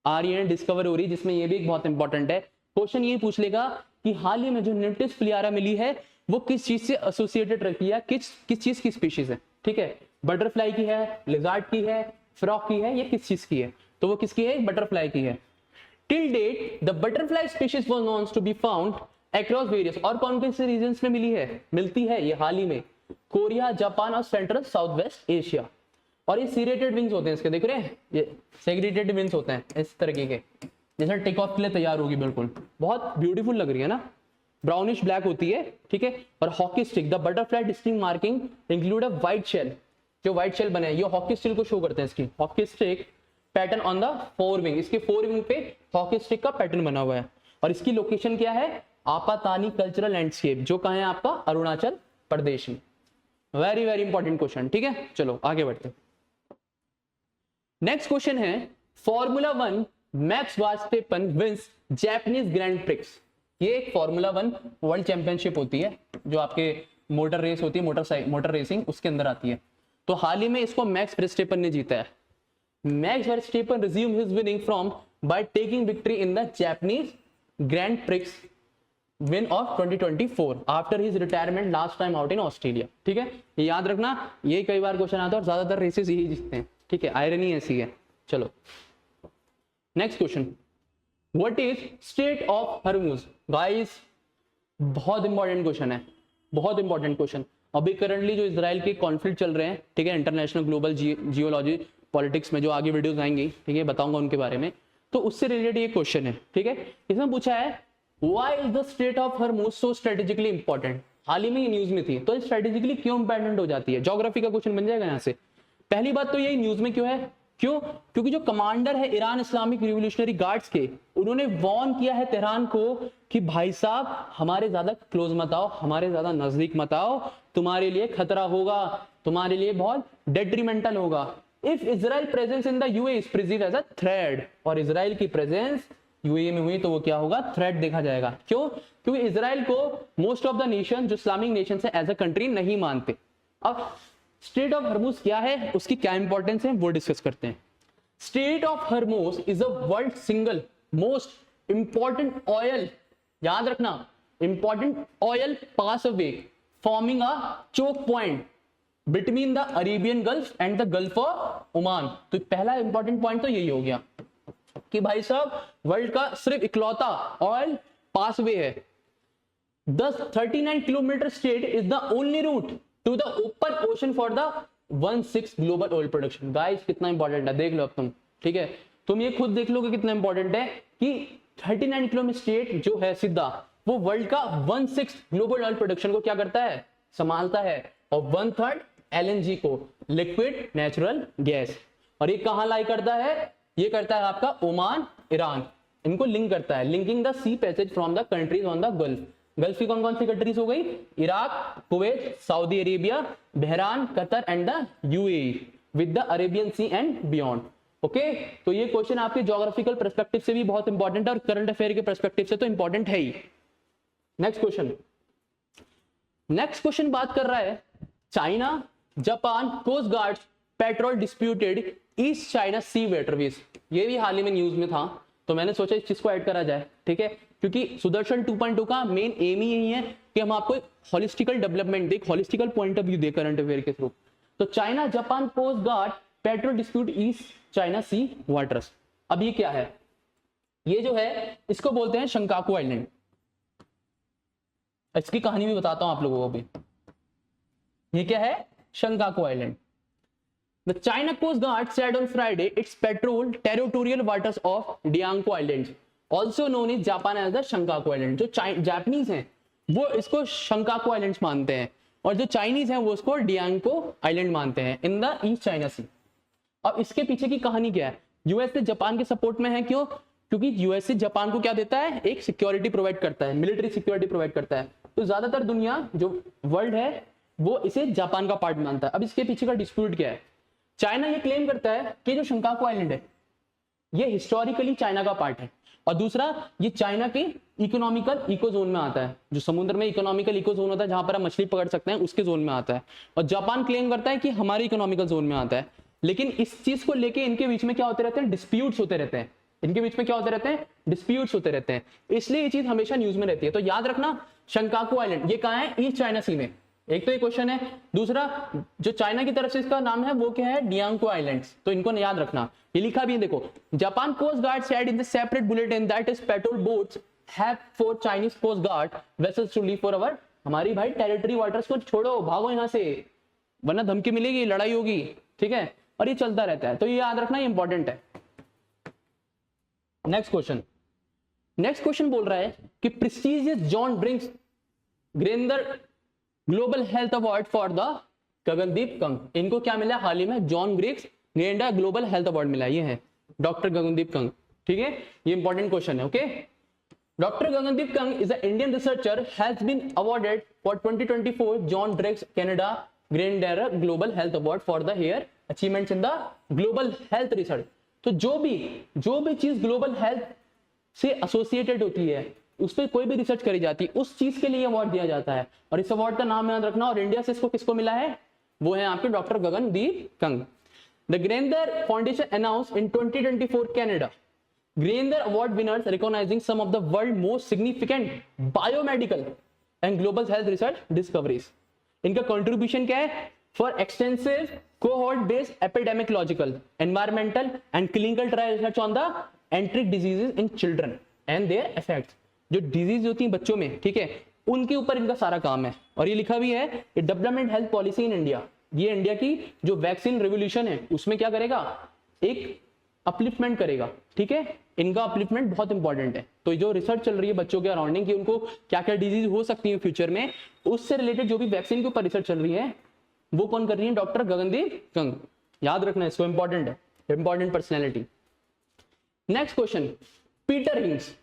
आ रही हैं, डिस्कवर हो रही, जिसमें ये भी एक बहुत इंपॉर्टेंट है। क्वेश्चन ये पूछ लेगा कि हाल ही में जो निप्टिस फिलियारा मिली है वो किस चीज से एसोसिएटेड रखी है, किस चीज की स्पीशीज है। ठीक है, बटरफ्लाई की है, लिजार्ड की है, फ्रॉक की है, या किस चीज की है? तो वो किसकी है? बटरफ्लाई की है। Till date the butterfly species was known to be found across various, और कौन से रीजन्स में मिलती है ये हाल ही में? कोरिया, जापान और सेंट्रल साउथ वेस्ट एशिया। और ये सीरेटेड विंग्स होते हैं इसके, देख रहे हैं, ये सेग्रीटेड विंग्स होते हैं इस तरीके के, जैसे टेक ऑफ के लिए तैयार होगी। बिल्कुल बहुत ब्यूटीफुल लग रही है ना, ब्राउनिश ब्लैक होती है। ठीक है, और hockey stick, the butterfly distinct marking include a white shell. जो व्हाइट शेल बने ये हॉकी स्टिक को शो करते हैं। इसकी hockey stick pattern on the forewing, इसके फोर विंग पे हॉकी स्टिक का पैटर्न बना हुआ है। और इसकी लोकेशन क्या है? आपातानी कल्चरल लैंडस्केप, जो कहां है आपका? अरुणाचल प्रदेश में। Very very important question. ठीक है, चलो आगे बढ़ते हैं। नेक्स्ट क्वेश्चन है formula 1 Max Verstappen wins Japanese Grand Prix. ये एक फॉर्मूला 1 वर्ल्ड चैंपियनशिप होती है जो आपके मोटर रेस होती है, मोटर रेसिंग, उसके अंदर आती है। तो हाल ही में इसको मैक्स वर्स्टेपन ने जीता है। Max Verstappen resume his winning from by taking victory in the Japanese Grand prix win of 2024 after his retirement last time out in Australia. ठीक है, ये याद रखना, ये कई बार क्वेश्चन आता है और ज्यादातर रेसेस यही जीतते हैं। ठीक है, आयरनी ऐसी है। चलो next question, what is state of Hormuz? Guys बहुत इंपॉर्टेंट क्वेश्चन है, बहुत इंपॉर्टेंट क्वेश्चन। अभी करंटली जो इजराइल के कॉन्फ्लिक्ट चल रहे हैं, ठीक है, इंटरनेशनल ग्लोबल जियोलॉजी पॉलिटिक्स में जो आगे वीडियोस आएंगी, ठीक है, बताऊंगा उनके बारे में, तो उससे रिलेटेड ये क्वेश्चन है। ठीक है, इसमें पूछा है Why is the Strait of Hormuz so strategically important? हाल ही में ये न्यूज में थी, तो स्ट्रेटेजिकली क्यों इंपॉर्टेंट हो जाती है? ज्योग्राफी का क्वेश्चन बन जाएगा यहाँ से। पहली बात तो यही न्यूज में क्यों है? क्योंकि जो कमांडर है ईरान इस्लामिक रिवोल्यूशनरी गार्ड्स के, उन्होंने वार्न किया है तेहरान को कि भाई साहब हमारे ज्यादा क्लोज मत आओ, हमारे ज्यादा नजदीक मत आओ, तुम्हारे लिए खतरा होगा, तुम्हारे लिए बहुत डेट्रीमेंटल होगा। If Israel presence in the UAE is perceived as a threat, और इजराइल की प्रेजेंस यूएई में हुई तो वो क्या होगा? थ्रेट देखा जाएगा। क्यों? क्योंकि इजराइल को मोस्ट ऑफ द नेशन जो इस्लामिक नेशन है एज अ कंट्री नहीं मानते। अब स्ट्रेट ऑफ हॉर्मुज क्या है, उसकी क्या इंपॉर्टेंस है, वो डिस्कस करते हैं। Strait of Hormuz is a world single most important oil, याद रखना, important oil pass away forming a choke point between the Arabian Gulf and the Gulf of Oman. तो पहला इंपॉर्टेंट पॉइंट तो यही हो गया कि भाई साहब वर्ल्ड का सिर्फ इकलौता ऑयल पासवे है। 39 kilometre strait is the only route to the open ocean for the 1/6 global oil production. Guys कितना इंपॉर्टेंट है, देख लो अब तुम। ठीक है, तुम ये खुद देख लोगे कितना इंपॉर्टेंट है कि 39 किलोमीटर स्ट्रेट जो है सीधा, वो वर्ल्ड का 1/6 ग्लोबल ऑयल प्रोडक्शन को क्या करता है? संभालता है। और 1/3 LNG को, लिक्विड नेचुरल गैस। और ये कहां लाई करता है? ये करता है आपका ओमान, ईरान। इनको लिंक करता है, linking the sea passage from the countries on the gulf. Gulf की कौन कौन सी कंट्रीज हो गई? Iraq, Kuwait, Saudi Arabia, Bahrain, Qatar and the UAE with the Arabian sea and beyond. Okay, तो ये क्वेश्चन आपके ज्योग्राफिकल पर्सपेक्टिव से भी बहुत इंपॉर्टेंट है और करंट अफेयर के पर्सपेक्टिव से तो इंपॉर्टेंट है ही। नेक्स्ट क्वेश्चन बात कर रहा है China Japan coast guards patrol disputed East China sea waterways. ये भी हाल ही में न्यूज में था, तो मैंने सोचा इस चीज को ऐड करा जाए, ठीक है, क्योंकि सुदर्शन 2.2 का मेन एम ही यही है कि हम आपको हॉलिस्टिकल डेवलपमेंट देख, हॉलिस्टिकल पॉइंट ऑफ व्यू दे करंट अफेयर के थ्रू। तो China Japan coast guard patrol dispute East China sea waters. अब ये क्या है? ये जो है इसको बोलते हैं शंकाकू आइलैंड। इसकी कहानी भी बताता हूं आप लोगों को भी। ये क्या है? शंकाकू island. The China Coast Guard said on Friday its patrol territorial waters of Dianko Islands, also known as Japan as the Shankaku Island। जो जापानीज हैं वो इसको शंकाकू आइलैंड्स मानते हैं और जो चाइनीज हैं वो इसको डियांको आइलैंड मानते हैं इन द ईस्ट चाइना सी। अब इसके पीछे की कहानी क्या है? यूएसए जापान के सपोर्ट में है। क्यों? क्योंकि यूएसए जापान को क्या देता है? एक सिक्योरिटी प्रोवाइड करता है, मिलिट्री सिक्योरिटी प्रोवाइड करता है। तो ज्यादातर दुनिया जो वर्ल्ड है वो इसे जापान का पार्ट मानता है। अब इसके पीछे का डिस्प्यूट क्या है? चाइना ये क्लेम करता है कि जो शंकाकू आइलैंड है ये हिस्टोरिकली चाइना का पार्ट है, और दूसरा ये चाइना के इकोनॉमिकल इको जोन में आता है। जो समुद्र में इकोनॉमिकल इको जोन होता है जहां पर हम मछली पकड़ सकते हैं उसके जोन में आता है, और जापान क्लेम करता है कि हमारे इकोनॉमिकल जोन में आता है। लेकिन इस चीज को लेके इनके बीच में क्या होते रहते हैं? डिस्प्यूट्स होते रहते हैं। इनके बीच में क्या होते रहते हैं? डिस्प्यूट्स होते रहते हैं। इसलिए ये चीज हमेशा न्यूज में रहती है। तो याद रखना शंकाकू आइलैंड ये कहां है? ईस्ट चाइना सी में। एक तो ये क्वेश्चन है। दूसरा जो चाइना की तरफ से इसका नाम है वो क्या है? डियांको आइलैंड्स। तो इनको याद रखना। ये लिखा भी है देखो, Japan coast guard said in the separate bulletin that is patrol boats have four Chinese coast guard vessels to leave for hour. हमारी भाई टेरिटरी वाटर्स को छोड़ो, भागो यहां से, वरना धमकी मिलेगी, लड़ाई होगी, ठीक है। और ये चलता रहता है, तो ये याद रखना, ये इंपॉर्टेंट है। नेक्स्ट क्वेश्चन बोल रहा है कि prestigious John Dirks Gairdner global health award for the Gagandeep Kang. इनको क्या मिला हाल ही में? John Dirks Gairdner global health award मिला। ये है डॉक्टर गगनदीप कंग, ठीक है। ये इंपॉर्टेंट क्वेश्चन है, okay. Doctor Gagandeep Kang is a Indian researcher has been awarded for 2024 John Dirks Canada Gairdner global health award for the their achievements in the global health research. तो जो भी चीज ग्लोबल हेल्थ से associated होती है, उस पर कोई भी रिसर्च करी जाती है, उस चीज के लिए अवार्ड दिया जाता है। और इस अवार्ड का नाम याद रखना। और इंडिया से इसको किसको मिला है? वो है आपके doctor Gagandeep Kang. The Gairdner foundation announce in 2024 Canada Gairdner award winners recognizing some of the world most significant biomedical and global health research discoveries. इनका कंट्रीब्यूशन क्या है? For extensive cohort based epidemiological environmental and clinical trial research on the enteric diseases in children and their effects. जो disease होती है बच्चों में, ठीक है, उनके ऊपर इनका सारा काम है। और ये लिखा भी है development health policy in India. ये इंडिया की जो वैक्सीन रेवोल्यूशन है उसमें क्या करेगा? एक अपलिफ्टमेंट करेगा, ठीक है। इनका अपलिफ्टमेंट बहुत इंपॉर्टेंट है। तो जो रिसर्च चल रही है बच्चों के अराउंडिंग की उनको क्या क्या डिजीज हो सकती है फ्यूचर में, उससे रिलेटेड जो भी वैक्सीन के ऊपर रिसर्च चल रही है वो कौन कर रही है? डॉक्टर गगनदीप कंग। याद रखना इसको, इंपॉर्टेंट है, important personality. Next question, Peter Higgs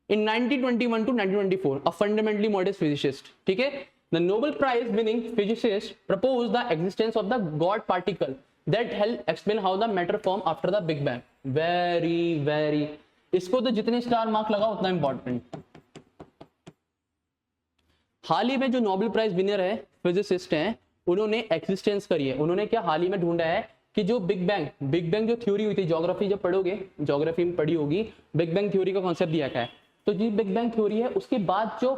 in 1921 to 1924 a fundamentally modest physicist, ठीक है। The Nobel Prize winning physicist proposed the existence of the God particle that help explain how the matter formed after the Big Bang। very इसको तो जितने star mark लगा उतना important. हाल ही में जो नोबेल प्राइज विनर है फिजिसिस्ट हैं, उन्होंने एक्सिस्टेंस करी है। उन्होंने क्या हाल ही में ढूंढा है कि जो बिग बैंग जो थ्योरी हुई थी, ज्योग्राफी जब पढ़ोगे, ज्योग्राफी में पढ़ी होगी, बिग बैंग थ्योरी का कॉन्सेप्ट दिया गया है। तो जो बिग बैंग थ्योरी है उसके बाद जो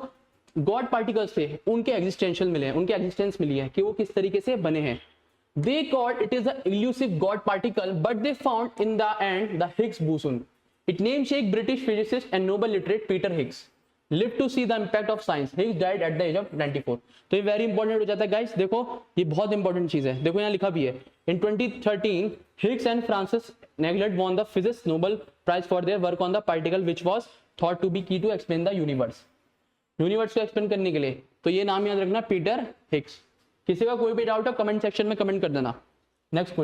गॉड पार्टिकल्स थे उनके एग्जिस्टेंशियल मिले हैं, उनके एग्जिस्टेंस मिली है कि वो किस तरीके से बने हैं। They called it is a elusive god particle but they found in the end the Higgs boson. It names एक British physicist and Nobel laureate Peter Higgs live to see the impact of science. Higgs died at the age of 94। तो ये very important हो जाता है guys. देखो ये बहुत important चीज है। देखो यहाँ लिखा भी है in 2013 Higgs and Francis Englert won the physics Nobel prize for their work on the particle which was thought to be key to explain the universe. Universe को एक्सप्लेन करने के लिए। तो ये नाम याद रखना, पीटर हिग्स। किसी का कोई भी डाउट हो कमेंट सेक्शन में कमेंट कर देना। नेक्स्ट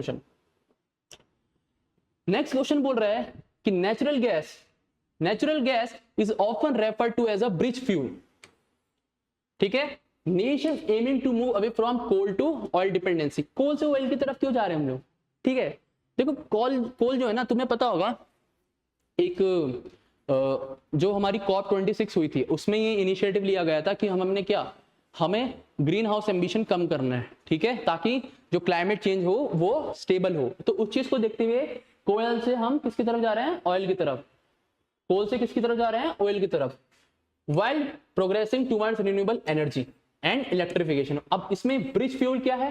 क्वेश्चन बोल रहा है कि natural gas natural gas is often referred to as a bridge fuel, ठीक है। Nation aiming to move away from coal to oil dependency, coal से ऑयल की तरफ क्यों जा रहे हैं हम लोग, ठीक है। देखो कोल जो है ना, तुम्हें पता होगा एक जो हमारी COP 26 हुई थी उसमें ये इनिशिएटिव लिया गया था कि हमने क्या, हमें ग्रीन हाउस एम्बिशन कम करना है, ठीक है, ताकि जो क्लाइमेट चेंज हो वो स्टेबल हो। तो उस चीज को देखते हुए कोयल से हम किसकी तरफ जा रहे हैं, ऑयल की तरफ। कोल से किसकी तरफ जा रहे हैं, ऑयल की तरफ, while progressing towards renewable energy and electrification। अब इसमें ब्रिज फ्यूल क्या है,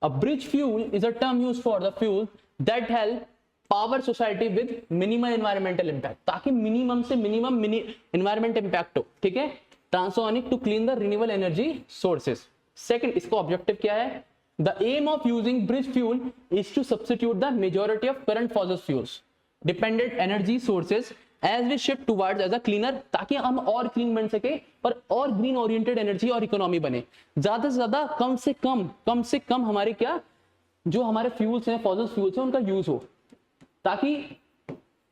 a bridge fuel is a term used for the fuel that help power society with minimal environmental impact, ताकि मिनिमम से मिनिमम environment impact हो, ठीक है। Transition to clean the renewable energy sources. Second, इसका objective क्या है, the aim of using bridge fuel is to substitute the majority of current fossil fuels dependent energy sources as we shift towards as a cleaner, ताकि हम और clean बन सके और green oriented energy और इकोनॉमी बने। ज्यादा से ज्यादा कम से कम हमारे क्या, जो हमारे फ्यूल्स हैं, फॉसिल फ्यूल्स हैं, उनका यूज हो, ताकि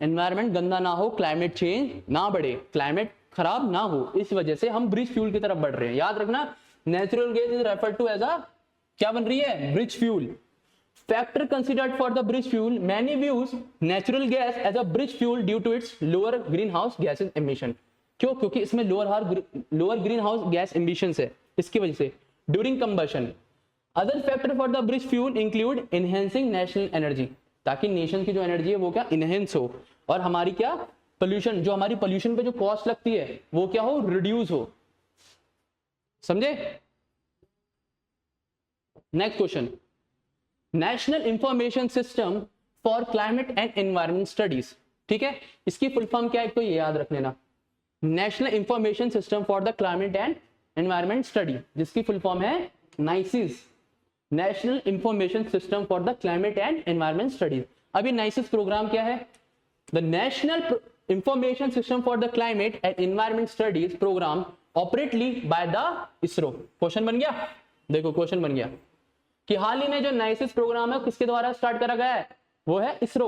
एनवायरमेंट गंदा ना हो, क्लाइमेट चेंज ना बढ़े, क्लाइमेट खराब ना हो। इस वजह से हम ब्रिज फ्यूल की तरफ बढ़ रहे हैं। याद रखना, natural gas is referred to as a, क्या बन रही है, bridge fuel. Factor considered for the bridge fuel, many views natural gas as a bridge fuel due to its lower greenhouse gases emission. क्यों, क्योंकि इसमें lower greenhouse gas emission है, इसकी वजह से during combustion. Other factor for the bridge fuel include enhancing national energy, ताकि nation की जो एनर्जी है वो क्या, इनहेंस हो, और हमारी क्या, पोल्यूशन, जो हमारी पोल्यूशन पे जो कॉस्ट लगती है वो क्या हो, रिड्यूस हो। समझे। Next question, national information system for climate and environment studies, ठीक है। इसकी फुल फॉर्म क्या है, तो ये याद रख लेना, national information system for the climate and environment study, जिसकी फुल फॉर्म है NICES, national information system for the climate and environment studies. अभी नाइसिस प्रोग्राम क्या है, the national information system for the climate and environment studies program operated by the ISRO. Question बन गया, देखो question बन गया कि हाल ही में जो नाइसिस प्रोग्राम है किसके द्वारा स्टार्ट करा गया है, वो है इसरो।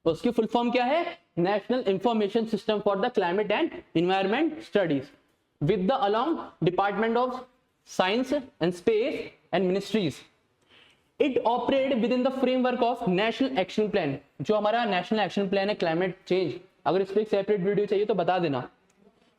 उसकी फुल फॉर्म क्या है, national information system for the climate and environment studies with the along department of science and space and ministries. It operate with in the framework of national action plan. जो हमारा national action plan है climate change, अगर इस पर एक separate video चाहिए तो बता देना,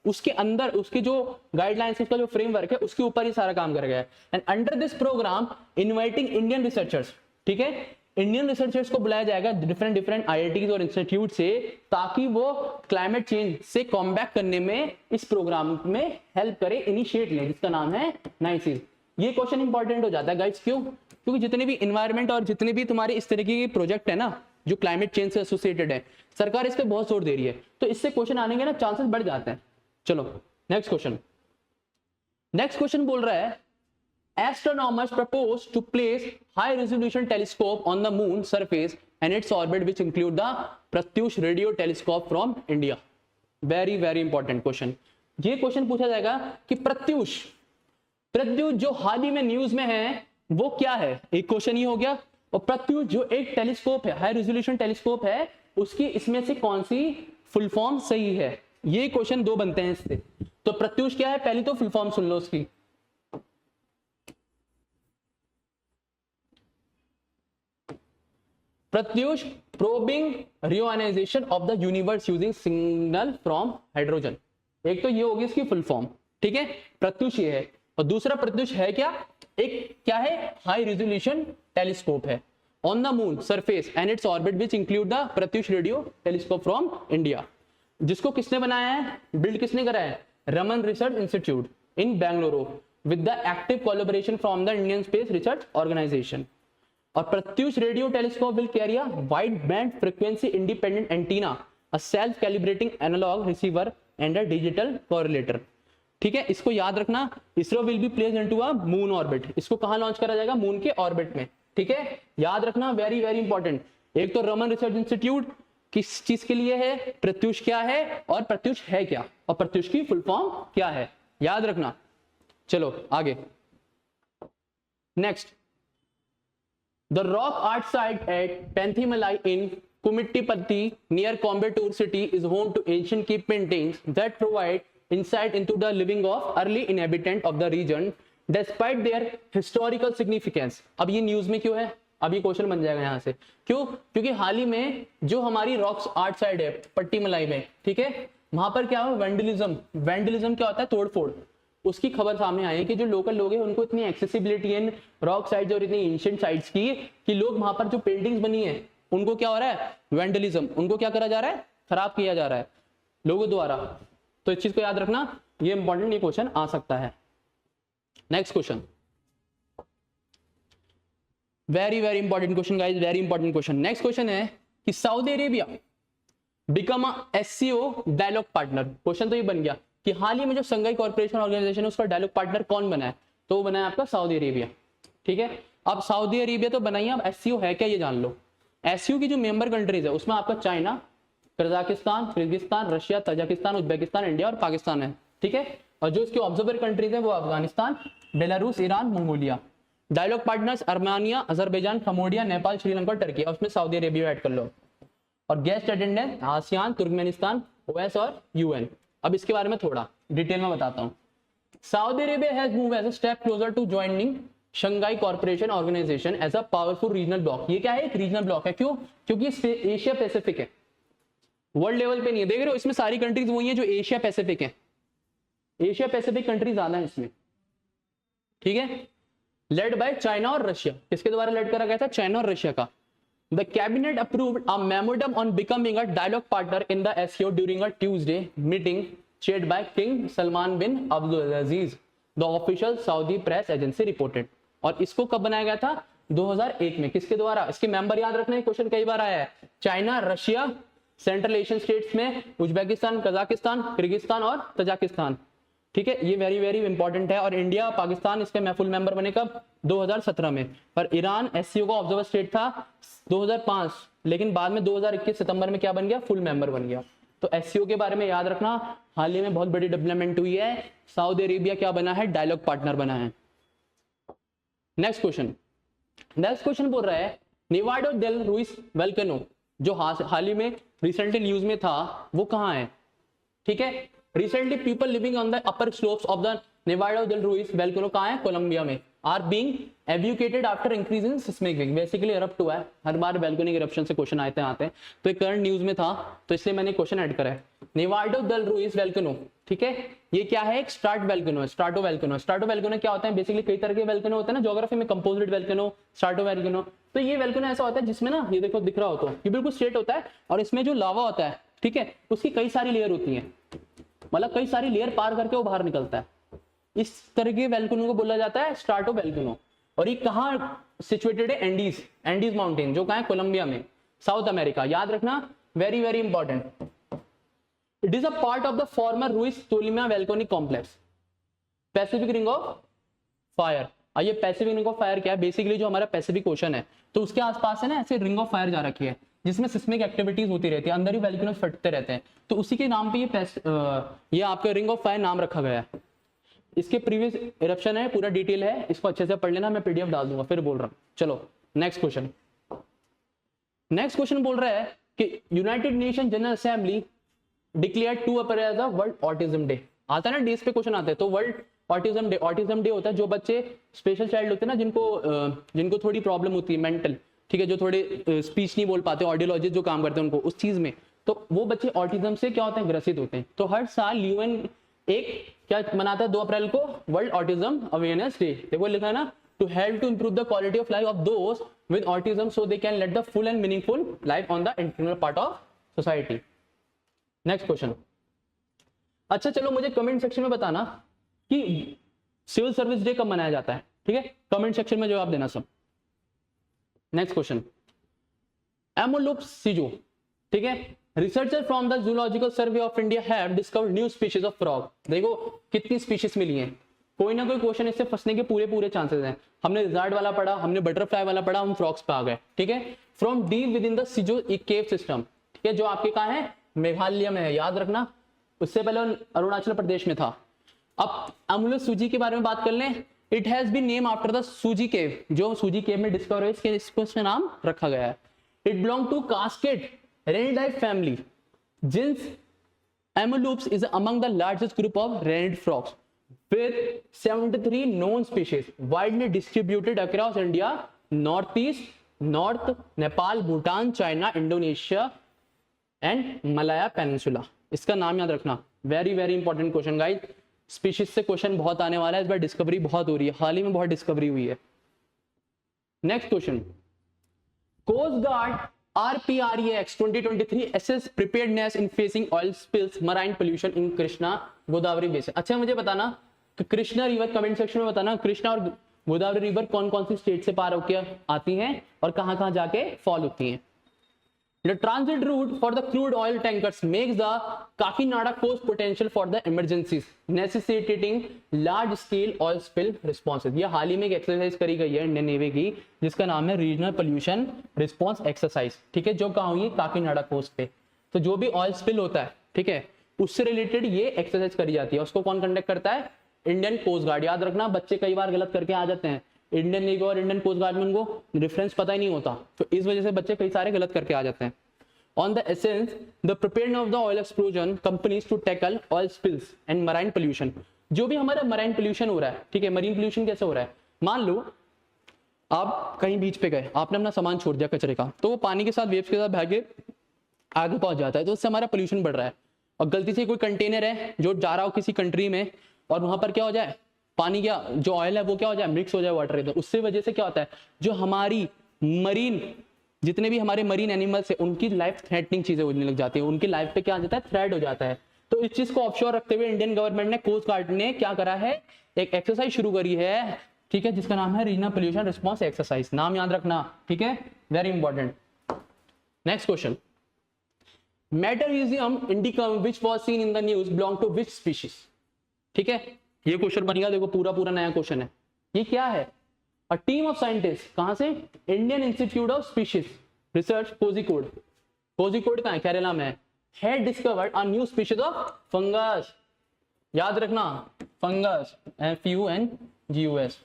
उसके अंदर उसके जो गाइडलाइंस, उसका जो फ्रेमवर्क है उसके ऊपर ही सारा काम कर गया है। And under this programme inviting Indian researchers, ठीक है, इंडियन रिसर्चर्स को बुलाया जाएगा डिफरेंट IITs और इंस्टीट्यूट से, ताकि वो क्लाइमेट चेंज से कॉम्बैट करने में इस प्रोग्राम में हेल्प करे, इनिशिएट लें, जिसका नाम है नाइसिस। ये क्वेश्चन इंपॉर्टेंट हो जाता है गाइस, क्यों, क्योंकि जितने भी इन्वायरमेंट और जितने भी तुम्हारे इस तरीके के प्रोजेक्ट है ना जो क्लाइमेट चेंज से एसोसिएटेड है, सरकार इस पे बहुत जोर दे रही है, तो इससे क्वेश्चन आने के ना चांसेस बढ़ जाते हैं। चलो नेक्स्ट क्वेश्चन बोल रहा है, astronomers propose to place high resolution telescope on the moon surface and its orbit which include the Pratyush radio telescope from India। very very important question। ये क्वेश्चन पूछा जाएगा कि प्रत्यूष जो हाल ही में न्यूज में है वो क्या है, एक क्वेश्चन ये हो गया। और प्रत्यूष जो एक टेलीस्कोप है, हाई रेजोल्यूशन टेलीस्कोप है, उसकी इसमें से कौन सी फुल फॉर्म सही है, ये क्वेश्चन दो बनते हैं इससे। तो प्रत्यूष क्या है, पहली तो फुल फॉर्म सुन लो उसकी, Pratyush probing reionization of the universe using signal from hydrogen. एक तो ये होगी इसकी फुल फॉर्म, ठीक है, प्रत्यूष ये है। और दूसरा प्रत्यूष है क्या, एक क्या है, हाई रेजोल्यूशन टेलीस्कोप है on the moon surface and its orbit which include the Pratyush radio telescope from India, जिसको किसने बनाया है, बिल्ड किसने करा है, Raman research institute in Bengaluru with the active collaboration from the Indian space research organisation. और Pratyush radio telescope will carry a wide band frequency independent antenna, a self calibrating analogue receiver and a digital correlator. ठीक है, इसको याद रखना, ISRO will be placed into a moon orbit. इसको कहां launch करा जाएगा, मून के ऑर्बिट में। ठीक है, याद रखना, वेरी वेरी इंपॉर्टेंट। एक तो रमन रिसर्च इंस्टीट्यूट किस चीज के लिए है, प्रत्यूष क्या है और प्रत्यूष है क्या, और प्रत्यूष की फुल फॉर्म क्या है, याद रखना। चलो आगे, next, the rock art site at Penthimalai in Kumittipatti near Coimbatore city is home to ancient cave paintings that provide insight into the living of early inhabitant of the region despite their historical significance. अब ये news में क्यों है? अब ये question बन जाएगा यहाँ से, क्यों? क्योंकि हाल ही में जो हमारी रॉक्स आर्ट साइड है पट्टी मलाई में, ठीक है, वहां पर क्या है, वेंडलिज्म क्या होता है, तोड़फोड़, उसकी खबर सामने आई है कि जो लोकल लोग हैं उनको इतनी एक्सेसिबिलिटी इन रॉक साइट्स और इतनी एंशिएंट साइट्स की कि लोग वहां पर जो पेंटिंग्स बनी है उनको क्या हो रहा है, वेंडलिज्म, उनको क्या करा जा रहा है, खराब किया जा रहा है लोगों द्वारा। तो इस चीज को याद रखना, ये इंपॉर्टेंट, ये क्वेश्चन आ सकता है। Next question, very very important question guys, very important question. Next question है कि Saudi Arabia become a SCO dialogue partner. Question तो ये बन गया कि हाल ही में जो संघाई कॉर्पोरेशन ऑर्गेनाइजेशन है उसका डायलॉग पार्टनर कौन बना है, तो वो बना है आपका सऊदी अरेबिया, ठीक है। अब सऊदी अरेबिया तो बनाइए, अब एससीओ है क्या ये जान लो। एससीओ की जो मेंबर कंट्रीज है उसमें आपका China, Kazakhstan, Kyrgyzstan, Russia, Tajikistan, Uzbekistan, India और पाकिस्तान है, ठीक है। और जो इसके ऑब्जर्वर कंट्रीज है वो Afghanistan, Belarus, Iran, Mongolia. Dialogue partners Armenia, Azerbaijan, Cambodia, Nepal, Sri Lanka, Turkey, और उसमें सऊदी अरेबिया ऐड कर लो। और guest attendance ASEAN, Turkmenistan, OS और यूएन। अब इसके बारे में थोड़ा डिटेल में बताता हूं। Saudi Arabia has move as a step closer to joining Shanghai cooperation organisation as a powerful regional bloc. ये क्या है, एक रीजनल ब्लॉक है, क्यों? क्योंकि एशिया पैसिफिक है, वर्ल्ड लेवल पे नहीं है, देख रहे हो इसमें सारी कंट्रीज वही है जो एशिया पैसिफिक है, एशिया पैसिफिक कंट्रीज ज्यादा है इसमें, ठीक है। लेड बाय चाइना और रशिया, किसके द्वारा लेड करा गया था, चाइना और रशिया का। The cabinet approved a memorandum on becoming a dialogue partner in the SCO during a Tuesday meeting chaired by King Salman bin Abdulaziz, the official Saudi press agency reported। और इसको कब बनाया गया था, 2001 में। किसके द्वारा? इसके मेंबर याद रखना है, क्वेश्चन कई बार आया है, China, Russia, central Asian states में उज्बेकिस्तान, कजाकिस्तान, किर्गिस्तान और तजाकिस्तान, ठीक है। ये वेरी वेरी इंपॉर्टेंट है। और इंडिया, पाकिस्तान इसके मैं फुल मेंबर बने कब, 2017 में। और ईरान एससीओ का ऑब्जर्वर स्टेट था 2005, लेकिन बाद में 2021 सितंबर में क्या बन गया, फुल मेंबर बन गया। तो एससीओ के बारे में याद रखना, हाल ही में बहुत बड़ी डेवलपमेंट हुई है, सऊदी अरेबिया क्या बना है, डायलॉग पार्टनर बना है। नेक्स्ट क्वेश्चन बोल रहा है नेवाडो डेल रुइस वोल्केनो, जो हाल ही में रिसेंटली न्यूज में था, वो कहाँ है, ठीक है। Recently, people living on the upper slopes of the Nevado del Ruiz volcano कहाँ है, कोलंबिया में, are being evacuated after increase in seismic wave। Basically erupt हुआ है, हर बार वोल्केनिक eruption से क्वेश्चन आते हैं, तो एक करंट न्यूज में था तो इसलिए मैंने क्वेश्चन ऐड करा है। नेवाडो डेल रुइस वोल्केनो, ठीक है, ये क्या है, एक स्ट्राटो वोल्केनो है। स्ट्राटो वोल्केनो क्या होता है, बेसिकली कई तरह के वोल्केनो होते हैं ना ज्योग्राफी में, कंपोजिट वोल्केनो, स्ट्राटो वोल्केनो। तो ये वोल्केनो ऐसा होता है जिसमें ना, ये देखो दिख रहा हो तो ये बिल्कुल स्ट्रेट होता है और इसमें जो लावा होता है, ठीक है, उसकी कई सारी लेयर होती है, मतलब कई सारी लेयर पार करके वो बाहर निकलता है। इस तरह के वोल्केनो को बोला जाता है स्ट्राटो वोल्केनो। और ये कहाँ सिचुएटेड है, एंडीज माउंटेन, जो कहाँ है, कोलंबिया में, साउथ अमेरिका। याद रखना, very very important. It is a part of the former Ruiz Tolima volcanic complex, Pacific ring of fire. ये पैसिफिक रिंग ऑफ फायर क्या है, बेसिकली जो हमारा पैसिफिक ओशन है तो उसके आसपास है ना ऐसे रिंग ऑफ फायर जा रखी है, जिसमें सिस्मिक एक्टिविटीज होती रहती है, अंदर ही वोल्केनोस फटते रहते हैं, तो उसी के नाम पे ये आपका रिंग ऑफ फायर नाम रखा गया है। इसके प्रीवियस इरप्शन है, पूरा डिटेल है, इसको अच्छे से पढ़ लेना, मैं पीडीएफ डाल दूंगा, फिर बोल रहा हूं। चलो नेक्स्ट क्वेश्चन बोल रहा है कि United Nation General Assembly declared 2 April as a world autism day. आता है ना, डेज पे क्वेश्चन आते हैं, तो वर्ल्ड ऑटिज्म डे होता है, जो बच्चे स्पेशल चाइल्ड होते हैं ना, जिनको थोड़ी प्रॉब्लम होती है मेंटल, ठीक है, जो थोड़े स्पीच नहीं बोल पाते, ऑडियोलॉजिस्ट जो काम करते हैं उनको उस चीज में, तो वो बच्चे ऑटिज्म से क्या होते हैं, ग्रसित होते हैं। तो हर साल यूएन एक क्या मनाता है 2 अप्रैल को, वर्ल्ड ऑटिज्म अवेयरनेस डे। देखो लिखा है ना, to help to improve the quality of life of those with autism so they can lead the full and meaningful life on the internal part of society. Next question. अच्छा चलो, मुझे comment section में बताना कि civil service day कब मनाया जाता है, ठीक है, कमेंट सेक्शन में जवाब देना सब। नेक्स्ट क्वेश्चन, एमोलुप सिजो, ठीक है, researcher from the zoological survey of India have discovered new species of frog. देखो कितनी स्पीशीज मिली हैं, कोई ना कोई क्वेश्चन इससे फंसने के पूरे चांसेस हैं। हमने रिजार्ड वाला पढ़ा, हमने बटरफ्लाई वाला पढ़ा, हम फ्रॉग्स पे आ गए, ठीक है। From deep with in the सिजो cave system, ठीक है, जो आपके कहाँ है, मेघालय में है, याद रखना, उससे पहले अरुणाचल प्रदेश में था। अब एमुलस सूजी के बारे में बात कर लें। It has been name after the Suji cave, जो सूजी केव में डिस्कवर हुई, इसको नाम रखा गया है। It belong to cascade Ranidae family. Genus Emelops is among the largest group of renid frogs with 73 known species widely distributed across India, Northeast, North, Nepal, Bhutan, China, Indonesia and Malaya Peninsula. इसका नाम याद रखना. Very very important question guys. Species से question बहुत आने वाला है. इस बार डिस्कवरी बहुत हो रही है. हाल ही में बहुत डिस्कवरी हुई है. Next question. Coast guard RPREX 2023 assess preparedness in facing oil spills, marine pollution in Krishna Godavari basin. अच्छा मुझे बताना कि कृष्णा रिवर, कमेंट सेक्शन में बताना कृष्णा और गोदावरी रिवर कौन कौन सी स्टेट से पार होकर आती हैं और कहां कहां जाके फॉल होती हैं. The transit route for the crude oil tankers makes the Kakinada coast potential for the emergencies, necessitating large scale oil spill responses. ये हाल ही में एक एक्सरसाइज करी गई है इंडियन नेवी की जिसका नाम है रीजनल पोल्यूशन रिस्पॉन्स एक्सरसाइज. ठीक है, जो कहाँ हुई है काकीनाडा कोस्ट पे. तो जो भी ऑयल स्पिल होता है, ठीक है, उससे रिलेटेड ये एक्सरसाइज करी जाती है. उसको कौन कंडक्ट करता है? Indian coast guard. याद रखना, बच्चे कई बार गलत करके आ जाते हैं. इंडियन नेवी और इंडियन कोस्ट गार्ड में उनको डिफरेंस पता ही नहीं होता, तो इस वजह से बच्चे कई सारे गलत करके आ जाते हैं. On the essence, the preparedness of the oil explosion companies to tackle oil spills and marine pollution. जो भी हमारा मराइन पोल्यूशन हो रहा है, ठीक है, मरीन पोल्यूशन कैसे हो रहा है? मान लो आप कहीं बीच पे गए, आपने अपना सामान छोड़ दिया कचरे का, तो वो पानी के साथ वेव्स के साथ भागे आगे पहुंच जाता है, तो उससे हमारा पोल्यूशन बढ़ रहा है. और गलती से कोई कंटेनर है जो जा रहा हो किसी कंट्री में और वहां पर क्या हो जाए, पानी क्या जो ऑयल है वो क्या हो जाए, मिक्स हो जाए वाटर के, तो उससे वजह से क्या होता है, जो हमारी मरीन जितने भी हमारे मरीन एनिमल्स है उनकी लाइफ थ्रेटनिंग चीजें होने लग जाती है, उनकी लाइफ पे क्या आ जाता है, थ्रेट हो जाता है. तो इस चीज को ऑफशोर रखते हुए इंडियन गवर्नमेंट ने, कोस्ट गार्ड ने क्या करा है, एक एक्सरसाइज शुरू करी है, ठीक है, जिसका नाम है रीजनल पोल्यूशन रिस्पॉन्स एक्सरसाइज. नाम याद रखना, ठीक है, very important. Next question. Metarhizium indicum which was seen in the news belong to which species. ठीक है, ये क्वेश्चन बनेगा, देखो पूरा पूरा नया क्वेश्चन है. ये क्या है? A team of scientists, कहां से? Indian institute of species research Kozhikode. Kozhikode कहां है? केरला में. had discovered a new species of fungus. याद रखना, fungus, FUNGUS.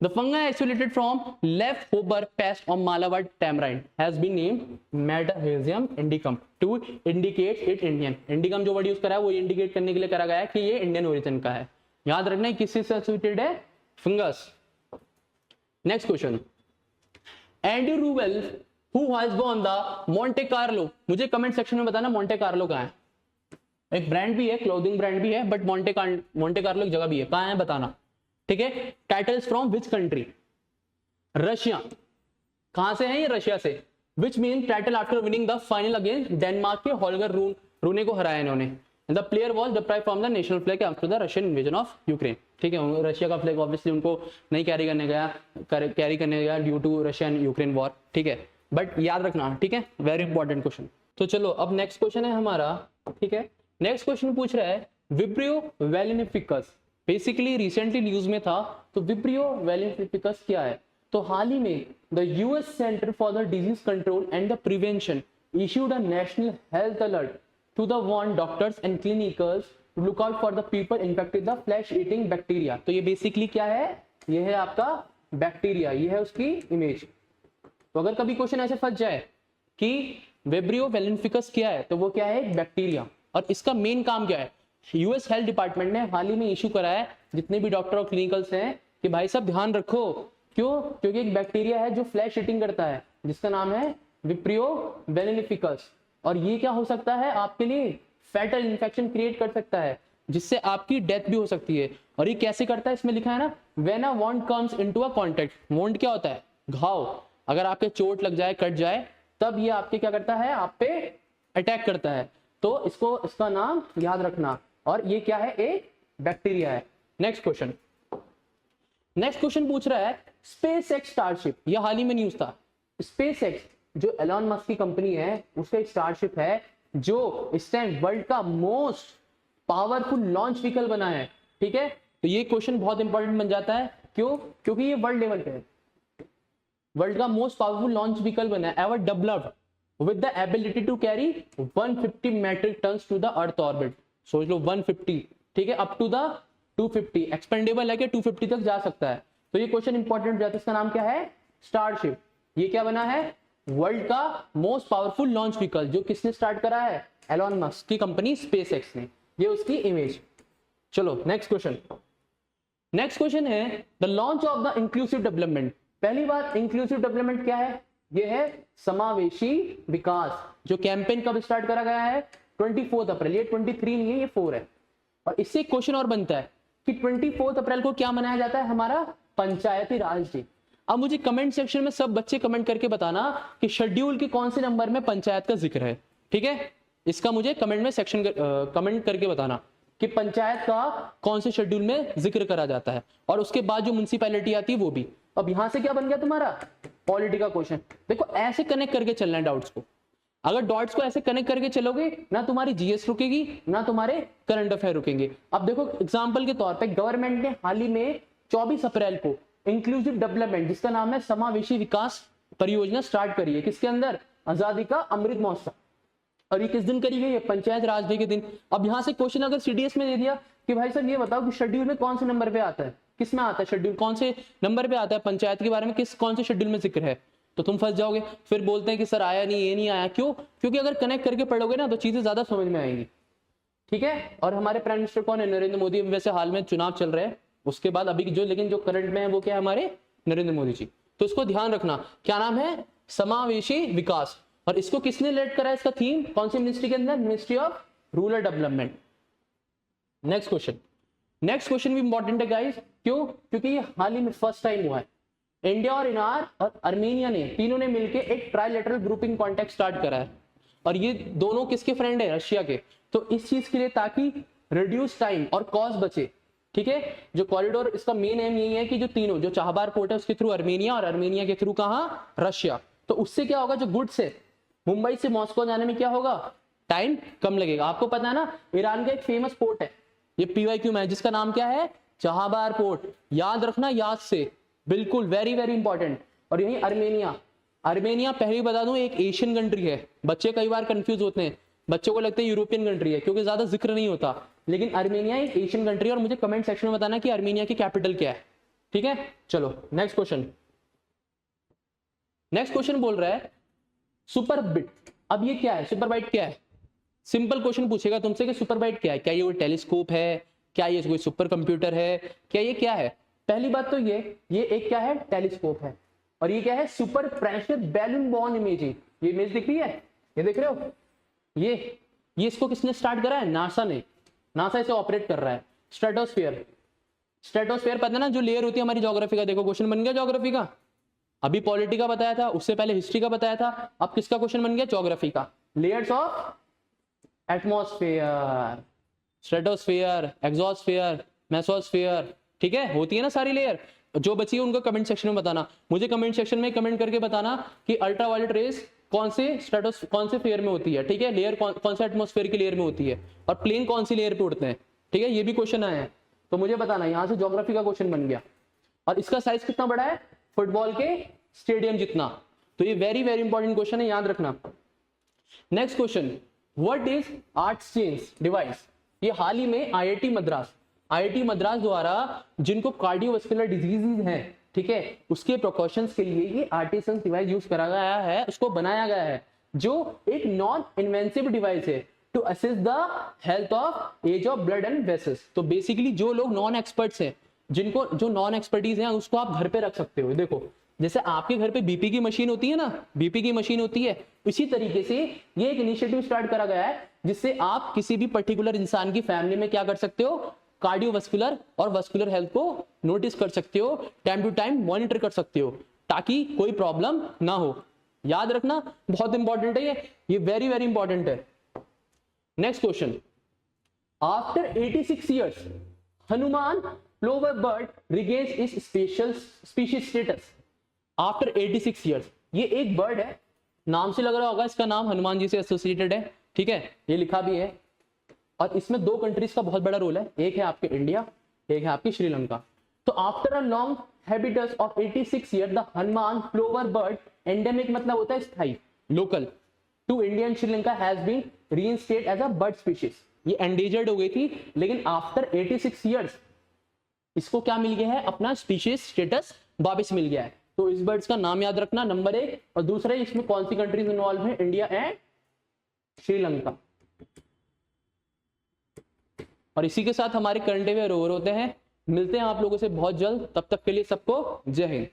The fungi isolated from leftover pest of Malawad tamarind has been named Metarhizium indicum to indicate it Indian. Indicum जो word use करा है वो indicate करने के लिए करा गया है कि ये इंडियन ओरिजिन का है. याद रखना किससे एसोसिएटेड है? फंगस. Next question. एंडी रूवेल who has won the Monte Carlo. मुझे कमेंट सेक्शन में बताना मोंटे कार्लो कहाँ है. एक ब्रांड भी है, क्लोथिंग ब्रांड भी है, बट मोंटे कार्लो एक जगह भी है, कहाँ है बताना. ठीक है. Titles from which country? Russia. कहां से है ये? रशिया से. Which mean title after winning the final against Denmark के होल्गर रूने को हराया इन्होंने. The player was deprived from the national flag after the Russian invasion of Ukraine. ठीक है, रशिया का फ्लैग ऑब्वियसली उनको नहीं कैरी करने गया due to Russian Ukraine war. ठीक है, बट याद रखना. ठीक है, वेरी इंपॉर्टेंट क्वेश्चन. तो चलो अब नेक्स्ट क्वेश्चन है हमारा. ठीक है, नेक्स्ट क्वेश्चन पूछ रहा है विब्रियो वेलिनिफिकस. बेसिकली रिसेंटली न्यूज में था, तो विब्रियो वेलिनिफिकस क्या है? तो हाल ही में the US centre for the disease control and the prevention issued a national health alert to the warn doctors and clinicals to look out for the people infected the flesh eating bacteria. तो ये basically क्या है? ये है आपका bacteria, ये है उसकी इमेज. तो अगर कभी क्वेश्चन ऐसे फंस जाए कि विब्रियो वेलिनिफिकस क्या है, तो वो क्या है? एक बैक्टीरिया. और इसका मेन काम क्या है? यूएस हेल्थ डिपार्टमेंट ने हाल ही में इशू करा है जितने भी डॉक्टर और क्लिनिकल्स हैं कि भाई सब ध्यान रखो. क्यों? क्योंकि एक बैक्टीरिया है जो फ्लैश ईटिंग करता है जिसका नाम है विब्रियो वेलिनिफिकस. और ये क्या हो सकता है? आपके लिए फैटल इन्फेक्शन क्रिएट कर सकता है जिससे आपकी डेथ भी हो सकती है. और ये कैसे करता है? इसमें लिखा है ना, when a wand comes into a contact. Wand क्या होता है? घाव. अगर आपके चोट लग जाए, कट जाए, तब ये आपके क्या करता है? आप पे अटैक करता है. तो इसका नाम याद रखना. और ये क्या है? एक बैक्टीरिया है. Next question. नेक्स्ट क्वेश्चन पूछ रहा है स्पेसएक्स स्टारशिप. ये हाल ही में न्यूज था. स्पेसएक्स जो एलॉन मस्क की कंपनी है उसका एक स्टारशिप है जो इस टाइम वर्ल्ड का मोस्ट पावरफुल लॉन्च व्हीकल बना है. ठीक है, तो ये क्वेश्चन बहुत इंपॉर्टेंट बन जाता है. क्यों? क्योंकि ये वर्ल्ड लेवल पे है. वर्ल्ड का मोस्ट पावरफुल लॉन्च व्हीकल बना है, ever developed with the ability to carry 150 metric tons to the earth orbit. सोच लो 150. ठीक है, अप टू द 250. एक्सपेंडेबल है कि 250 तक जा सकता है. तो ये क्वेश्चन इंपॉर्टेंट जाता है. इसका नाम क्या है? स्टारशिप. ये क्या बना है? वर्ल्ड का मोस्ट पावरफुल लॉन्च व्हीकल जो किसने स्टार्ट करा है, एलॉन मस्क की कंपनी स्पेसएक्स ने। ये उसकी इमेज। चलो नेक्स्ट क्वेश्चन। नेक्स्ट क्वेश्चन है the launch of the inclusive development. पहली बात, इंक्लूसिव डेवलपमेंट क्या है? ये है समावेशी विकास, जो कैंपेन कब स्टार्ट करा गया है? 24 अप्रैल। ये 23 नहीं है, ये 4 है। और इससे एक क्वेश्चन और बनता है कि 24 अप्रैल को क्या मनाया जाता है? हमारा पंचायती राज डे। अब मुझे कमेंट सेक्शन में सब बच्चे कमेंट करके बताना कि शेड्यूल के कौन से नंबर में पंचायत का जिक्र है, ठीक है? इसका मुझे कमेंट में सेक्शन कमेंट करके बताना कि पंचायत का कौन से शेड्यूल में जिक्र करा जाता है। और उसके बाद जो म्युनिसिपैलिटी आती है वो भी। अब यहां से क्या बन गया तुम्हारा? पॉलिटी का क्वेश्चन। देखो ऐसे कनेक्ट करके चलना है डाउट्स को। अगर डॉट्स को ऐसे कनेक्ट करके चलोगे ना तुम्हारी जीएस रुकेगी ना तुम्हारे करंट अफेयर रुकेंगे। अब देखो एग्जांपल के तौर पे गवर्नमेंट ने हाल ही में 24 अप्रैल को इंक्लूसिव डेवलपमेंट, जिसका नाम है समावेशी विकास परियोजना, स्टार्ट करी है। किसके अंदर? आजादी का अमृत महोत्सव। और ये किस दिन करी गई है? पंचायत राज डे के दिन। अब यहां से क्वेश्चन अगर सीडीएस में दे दिया कि भाई सर ये बताओ कि शेड्यूल में कौन से नंबर पे आता है, किस में आता है शेड्यूल, कौन से नंबर पे आता है पंचायत के बारे में, किस कौन से शेड्यूल में जिक्र है, तो तुम फंस जाओगे। फिर बोलते हैं कि सर आया नहीं, ये नहीं आया। क्यों? क्योंकि अगर कनेक्ट करके पढ़ोगे ना तो चीजें ज्यादा समझ में आएंगी, ठीक है? और हमारे प्राइम मिनिस्टर कौन है? नरेंद्र मोदी। वैसे हाल में चुनाव चल रहे हैं, उसके बाद अभी जो लेकिन जो करंट में है वो क्या है? हमारे नरेंद्र मोदी जी। तो इसको ध्यान रखना, क्या नाम है? समावेशी विकास। और इसको किसने लेड करा है? इसका थीम कौन सी मिनिस्ट्री के अंदर? Ministry of rural development. Next question. Next question भी इंपॉर्टेंट है गाइस। क्यों? क्योंकि ये हाल ही में फर्स्ट टाइम हुआ है। इंडिया और इनार और अर्मेनिया ने तीनों ने मिलकर एक ट्राइलेटरल ग्रुपिंग कॉन्टेक्ट स्टार्ट करा है। और ये दोनों किसके फ्रेंड है? रशिया के। तो इस चीज के लिए ताकि रिड्यूस टाइम और कॉस्ट बचे, ठीक है? जो कॉरिडोर, इसका मेन एम यही है कि जो तीनों, जो चाहबार पोर्ट है उसके थ्रू अर्मेनिया और अर्मेनिया के थ्रू कहाँ? रशिया। तो उससे क्या होगा? जो गुड्स है मुंबई से मॉस्को जाने में क्या होगा? टाइम कम लगेगा। आपको पता है ना ईरान का एक फेमस पोर्ट है, ये पीवाईक्यू में है, जिसका नाम क्या है? चाहबार पोर्ट। याद रखना, याद से, बिल्कुल वेरी वेरी इंपॉर्टेंट। और यही अर्मेनिया। अर्मेनिया पहले बता दूं एक एशियन कंट्री है। बच्चे कई बार कंफ्यूज होते हैं, बच्चों को लगता है यूरोपियन कंट्री है क्योंकि ज्यादा जिक्र नहीं होता, लेकिन अर्मेनिया एक एशियन कंट्री है। और मुझे कमेंट सेक्शन में बताना कि अर्मेनिया की कैपिटल क्या है, ठीक है? चलो नेक्स्ट क्वेश्चन। नेक्स्ट क्वेश्चन बोल रहा है सुपर बिट। अब ये क्या है? सुपर बाइट क्या है? सिंपल क्वेश्चन पूछेगा तुमसे कि सुपर बाइट क्या है? क्या ये कोई टेलीस्कोप है? क्या ये कोई सुपर कंप्यूटर है? क्या ये क्या है? पहली बात तो ये एक क्या है? टेलीस्कोप है। और ये क्या है? Super pressure balloon born imaging. ये इमेज दिख रही है, ये देख रहे हो? ये इसको किसने स्टार्ट करा है? नासा ने। नासा इसे ऑपरेट कर रहा है। स्ट्रेटोस्फीयर। स्ट्रेटोस्फीयर पता है ना, जो लेयर होती है हमारी ज्योग्राफी का। देखो क्वेश्चन बन गया ज्योग्राफी का। अभी पॉलिटी का बताया था, उससे पहले हिस्ट्री का बताया था, अब किसका क्वेश्चन बन गया? ज्योग्राफी का। Layers of atmosphere, stratosphere, exosphere, mesosphere, ठीक है? होती है ना सारी लेयर। जो बची है उनको कमेंट सेक्शन में बताना। मुझे कमेंट सेक्शन में कमेंट करके बताना कि अल्ट्रावायलेट रेस कौन से फेयर में होती है, ठीक है? लेयर कौन से एटमॉस्फेयर की लेयर में होती है, और प्लेन कौन सी लेयर पे उड़ते हैं, ठीक है? ये भी क्वेश्चन आया है, तो मुझे बताना। यहां से ज्योग्राफी का क्वेश्चन बन गया। और इसका साइज कितना बड़ा है? फुटबॉल के स्टेडियम जितना। तो ये वेरी वेरी इंपॉर्टेंट क्वेश्चन है, याद रखना। Next question, what is arts change device? ये हाल ही में आईआईटी मद्रास द्वारा जिनको कार्डियोवास्कुलर डिजीजेज हैं, ठीक है, उसके प्रिकॉशंस के लिए ये आर्टिसन डिवाइस यूज करा गया है, उसको बनाया गया है, जो एक नॉन इन्वेंसिव डिवाइस है to assist the health of edge of blood and vessels. तो बेसिकली जो लोग नॉन एक्सपर्ट्स हैं, जिनको जो नॉन एक्सपर्टीज है, उसको आप घर पे रख सकते हो। देखो जैसे आपके घर पे बीपी की मशीन होती है ना, बीपी की मशीन होती है, इसी तरीके से ये एक इनिशिएटिव स्टार्ट करा गया है जिससे आप किसी भी पर्टिकुलर इंसान की फैमिली में क्या कर सकते हो? कार्डियोवास्कुलर और वास्कुलर हेल्थ को नोटिस कर सकते हो, टाइम टू टाइम मॉनिटर कर सकते हो, ताकि कोई प्रॉब्लम ना हो। याद रखना, बहुत इंपॉर्टेंट है ये वेरी वेरी इंपॉर्टेंट है। Next question, after 86 years Hanuman plover bird regains it's special species status. After 86 years, ये एक बर्ड है, नाम से लग रहा होगा इसका नाम हनुमान जी से एसोसिएटेड है, ठीक है? ये लिखा भी है। और इसमें दो कंट्रीज का बहुत बड़ा रोल है, एक है आपके इंडिया, एक है आपकी श्रीलंका। तो after a long hiatus of 86 years the Hanuman plover bird endemic मतलब होता है स्थायी, local to India and Sri Lanka has been reinstated as a bird species. ये एंडेंजर्ड हो गई थी, लेकिन आफ्टर 86 years इसको क्या मिल गया है? अपना स्पीशीज स्टेटस वापस मिल गया है। तो इस बर्ड्स का नाम याद रखना नंबर 1। और दूसरा इसमें कौन सी कंट्रीज इन्वॉल्व है, इंडिया एंड श्रीलंका। और इसी के साथ हमारे करंट अफेयर ओवर होते हैं। मिलते हैं आप लोगों से बहुत जल्द, तब तक के लिए सबको जय हिंद।